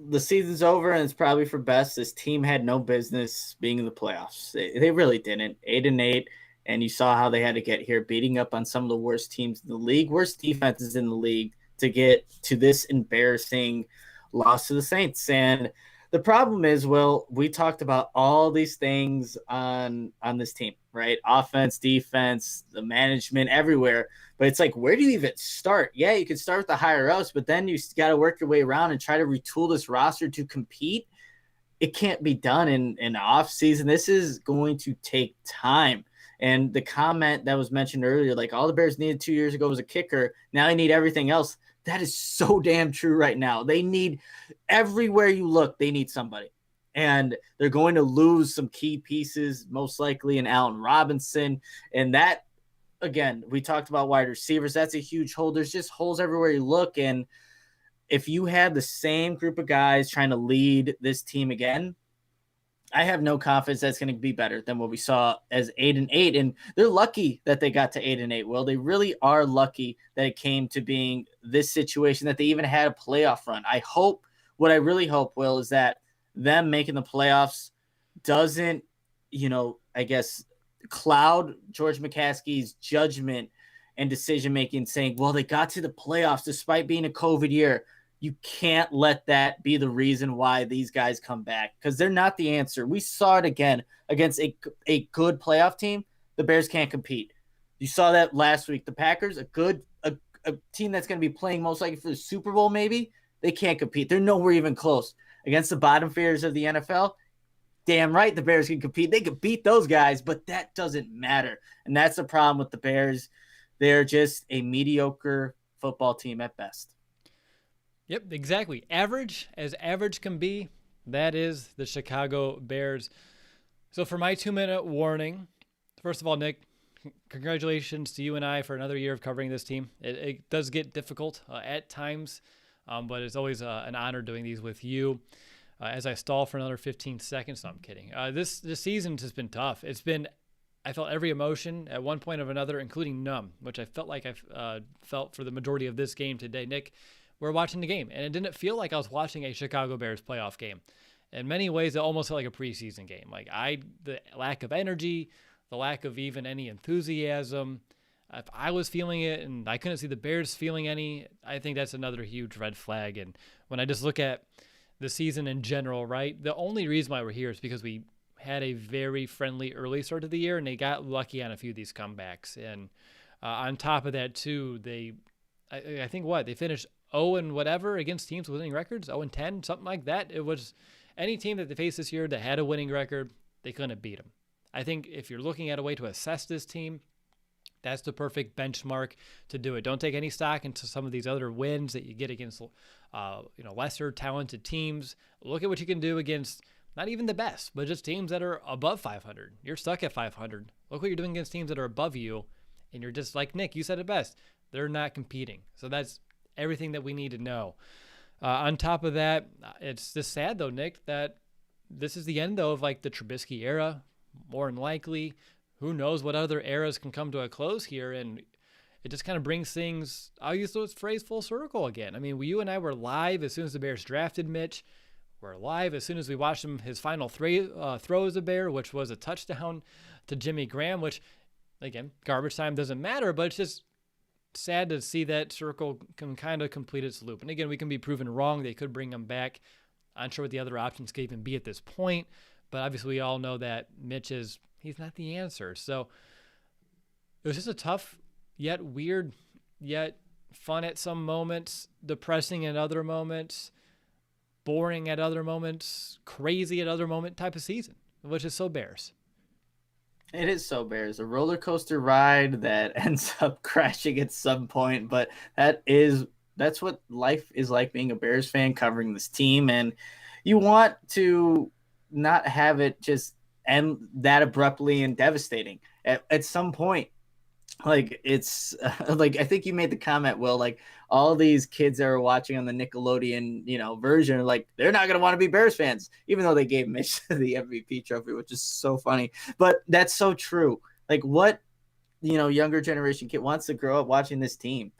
the season's over and it's probably for best. This team had no business being in the playoffs. They really didn't. 8-8. And you saw how they had to get here, beating up on some of the worst teams in the league, worst defenses in the league, to get to this embarrassing loss to the Saints. And the problem is, Will, we talked about all these things on this team, right? Offense, defense, the management, everywhere. But it's like, where do you even start? Yeah, you could start with the higher ups, but then you got to work your way around and try to retool this roster to compete. It can't be done in the off season. This is going to take time. And the comment that was mentioned earlier, like all the Bears needed 2 years ago was a kicker. Now they need everything else. That is so damn true right now. They need, everywhere you look, they need somebody. And they're going to lose some key pieces, most likely in Allen Robinson. And that, again, we talked about wide receivers. That's a huge hole. There's just holes everywhere you look. And if you had the same group of guys trying to lead this team again, I have no confidence that's going to be better than what we saw as 8-8. And they're lucky that they got to 8-8. Well, they really are lucky that it came to being this situation, that they even had a playoff run. What I really hope, Will, is that them making the playoffs doesn't, I guess, cloud George McCaskey's judgment and decision-making, saying, well, they got to the playoffs despite being a COVID year. You can't let that be the reason why these guys come back, because they're not the answer. We saw it again against a good playoff team. The Bears can't compete. You saw that last week. The Packers, a team that's going to be playing most likely for the Super Bowl, maybe, they can't compete. They're nowhere even close. Against the bottom feeders of the NFL, damn right the Bears can compete. They could beat those guys, but that doesn't matter. And that's the problem with the Bears. They're just a mediocre football team at best. Yep, exactly. Average as average can be. That is the Chicago Bears. So for my 2-minute warning, first of all, Nick, congratulations to you and I for another year of covering this team. It does get difficult at times, but it's always an honor doing these with you. As I stall for another 15 seconds, no, I'm kidding. This season has been tough. I felt every emotion at one point or another, including numb, which I felt like I felt for the majority of this game today. Nick, we're watching the game, and it didn't feel like I was watching a Chicago Bears playoff game. In many ways, it almost felt like a preseason game. The lack of energy, the lack of even any enthusiasm. If I was feeling it and I couldn't see the Bears feeling any, I think that's another huge red flag. And when I just look at the season in general, right, the only reason why we're here is because we had a very friendly early start of the year, and they got lucky on a few of these comebacks. And on top of that, too, I think they finished 0 and whatever against teams with winning records, 0 and 10, something like that. It was any team that they faced this year that had a winning record, they couldn't beat them. I think if you're looking at a way to assess this team, that's the perfect benchmark to do it. Don't take any stock into some of these other wins that you get against, lesser talented teams. Look at what you can do against not even the best, but just teams that are above 500. You're stuck at 500. Look what you're doing against teams that are above you, and you're just like Nick. You said it best. They're not competing. So that's everything that we need to know. On top of that, it's just sad though, Nick, that this is the end though of like the Trubisky era, more than likely. Who knows what other eras can come to a close here, and it just kind of brings things, I'll use the phrase, full circle again. I mean, you and I were live as soon as the Bears drafted Mitch. We're live as soon as we watched his final throw as a Bear, which was a touchdown to Jimmy Graham, which, again, garbage time doesn't matter, but it's just sad to see that circle can kind of complete its loop. And again, we can be proven wrong. They could bring him back. I'm not sure what the other options could even be at this point, but obviously we all know that Mitch he's not the answer. So it was just a tough, yet weird, yet fun at some moments, depressing at other moments, boring at other moments, crazy at other moments type of season, which is so Bears. It is so Bears, a roller coaster ride that ends up crashing at some point, but that's what life is like being a Bears fan covering this team, and you want to not have it just end that abruptly and devastating. At some point, like it's like I think you made the comment, Will, like all these kids that are watching on the Nickelodeon, version, like they're not gonna want to be Bears fans, even though they gave Mitch the MVP trophy, which is so funny. But that's so true. Like what younger generation kid wants to grow up watching this team.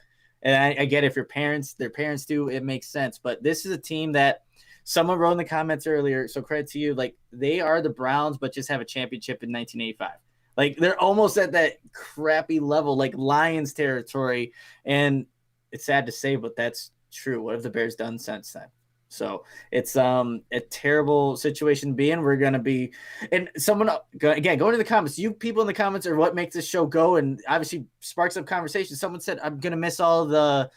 And I get if their parents do, it makes sense. But this is a team that someone wrote in the comments earlier, so credit to you, like they are the Browns, but just have a championship in 1985. Like they're almost at that crappy level, like Lions territory. And it's sad to say, but that's true. What have the Bears done since then? So it's a terrible situation to be in. We're going to be, and someone, again, go into the comments. You people in the comments are what makes this show go, and obviously sparks up conversation. Someone said, I'm going to miss all the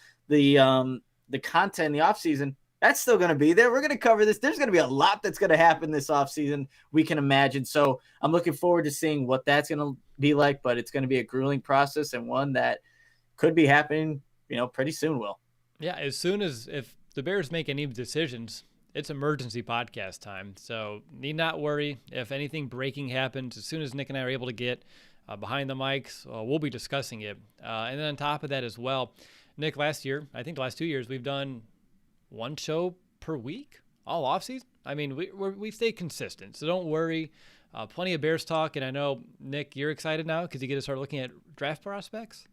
content in the offseason. That's still going to be there. We're going to cover this. There's going to be a lot that's going to happen this offseason, we can imagine. So I'm looking forward to seeing what that's going to be like, but it's going to be a grueling process and one that could be happening, pretty soon, Will. Yeah, as soon as if the Bears make any decisions, it's emergency podcast time. So need not worry. If anything breaking happens, as soon as Nick and I are able to get behind the mics, we'll be discussing it. And then on top of that as well, Nick, last year, I think the last 2 years, we've done one show per week all offseason. I mean, we stay consistent, so don't worry. Plenty of Bears talk, and I know, Nick, you're excited now because you get to start looking at draft prospects.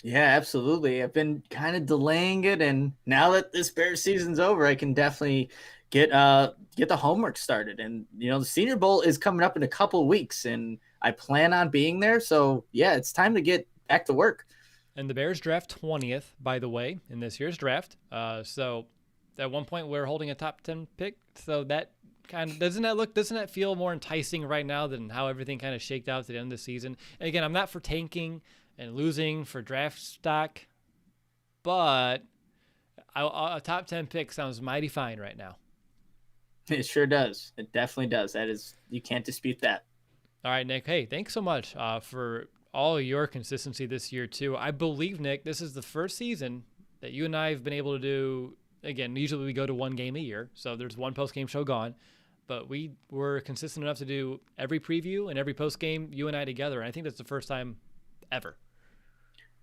Yeah, absolutely. I've been kind of delaying it, and now that this Bears season's over, I can definitely get the homework started. And the Senior Bowl is coming up in a couple of weeks, and I plan on being there. So yeah, it's time to get back to work. And the Bears draft 20th, by the way, in this year's draft. So at one point we're holding a top 10 pick. So that kind of doesn't that feel more enticing right now than how everything kind of shaked out at the end of the season? And again, I'm not for tanking and losing for draft stock, but a top 10 pick sounds mighty fine right now. It sure does. It definitely does. That is, you can't dispute that. All right, Nick. Hey, thanks so much for all of your consistency this year, too. I believe, Nick, this is the first season that you and I have been able to do. Again, usually we go to one game a year, so there's one post game show gone. But we were consistent enough to do every preview and every post game, you and I together. And I think that's the first time ever.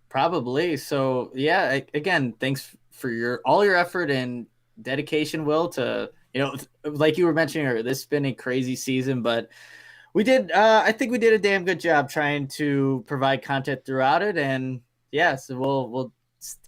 Probably. So yeah, again, thanks for all your effort and dedication, Will, to, like you were mentioning earlier, this has been a crazy season, but I think we did a damn good job trying to provide content throughout it. And yeah, so we'll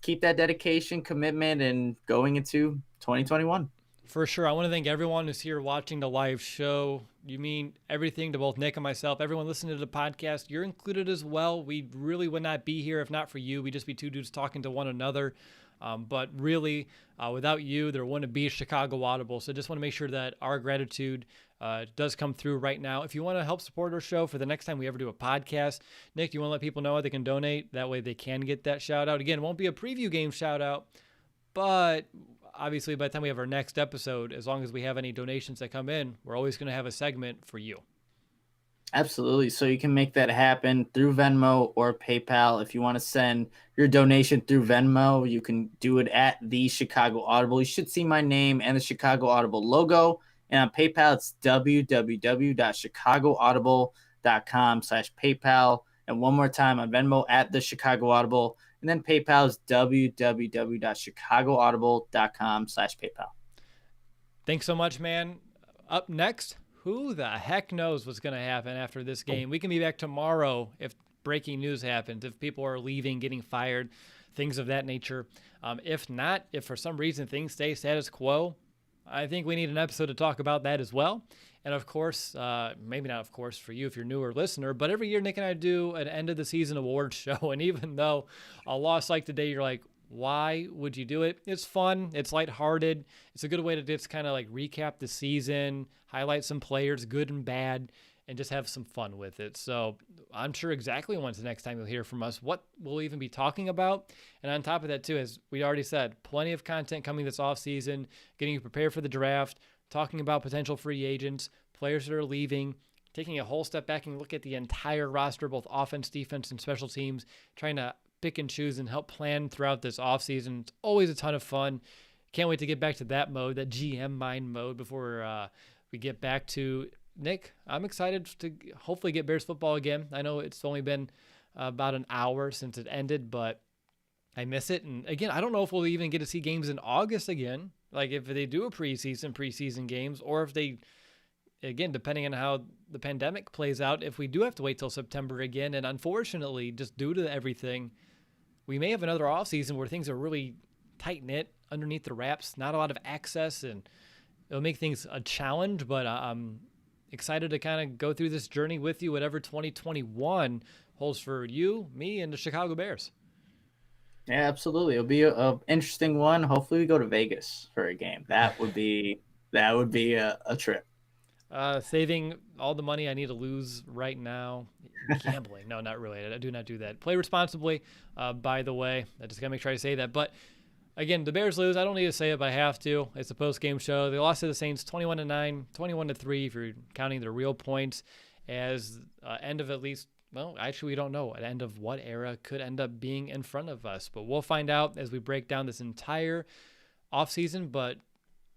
keep that dedication, commitment, and going into 2021. For sure. I want to thank everyone who's here watching the live show. You mean everything to both Nick and myself. Everyone listening to the podcast, you're included as well. We really would not be here if not for you. We'd just be two dudes talking to one another. But really, without you, there wouldn't be a Chicago Audible. So just want to make sure that our gratitude does come through right now. If you want to help support our show for the next time we ever do a podcast, Nick, you want to let people know how they can donate? That way they can get that shout out. Again, it won't be a preview game shout out, but obviously by the time we have our next episode, as long as we have any donations that come in, we're always going to have a segment for you. Absolutely. So you can make that happen through Venmo or PayPal. If you want to send your donation through Venmo, you can do it at the Chicago Audible. You should see my name and the Chicago Audible logo. And on PayPal, it's www.chicagoaudible.com/PayPal. And one more time on Venmo at the Chicago Audible. And then PayPal is www.chicagoaudible.com/PayPal. Thanks so much, man. Up next, who the heck knows what's going to happen after this game? We can be back tomorrow if breaking news happens, if people are leaving, getting fired, things of that nature. If not, if for some reason things stay status quo, I think we need an episode to talk about that as well. And of course, maybe not of course for you if you're a newer listener, but every year Nick and I do an end of the season awards show. And even though a loss like today, you're like, why would you do it? It's fun. It's lighthearted. It's a good way to just kind of like recap the season, highlight some players, good and bad, and just have some fun with it. So I'm sure exactly when's the next time you'll hear from us, what we'll even be talking about. And on top of that, too, as we already said, plenty of content coming this offseason, getting you prepared for the draft, talking about potential free agents, players that are leaving, taking a whole step back and look at the entire roster, both offense, defense, and special teams, trying to pick and choose and help plan throughout this offseason. It's always a ton of fun. Can't wait to get back to that mode, that GM mind mode, before we get back to Nick. I'm excited to hopefully get Bears football again. I know it's only been about an hour since it ended, but I miss it. And again, I don't know if we'll even get to see games in August again. Like if they do a preseason games, or if they, again, depending on how the pandemic plays out, if we do have to wait till September again. And unfortunately, just due to everything, we may have another offseason where things are really tight-knit underneath the wraps, not a lot of access, and it'll make things a challenge, but I'm excited to kind of go through this journey with you, whatever 2021 holds for you, me, and the Chicago Bears. Yeah, absolutely. It'll be a interesting one. Hopefully we go to Vegas for a game. That would be a trip. Saving all the money I need to lose right now. Gambling. No, not really. I do not do that. Play responsibly, by the way. I just got to make sure I say that. But again, the Bears lose. I don't need to say it, but I have to. It's a post-game show. They lost to the Saints 21-9, 21-3 if you're counting the real points, as end of at least, well, actually we don't know. At end of what era could end up being in front of us. But we'll find out as we break down this entire offseason. But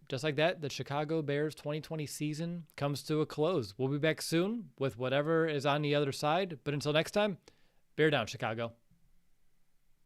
just like that, the Chicago Bears 2020 season comes to a close. We'll be back soon with whatever is on the other side. But until next time, bear down, Chicago.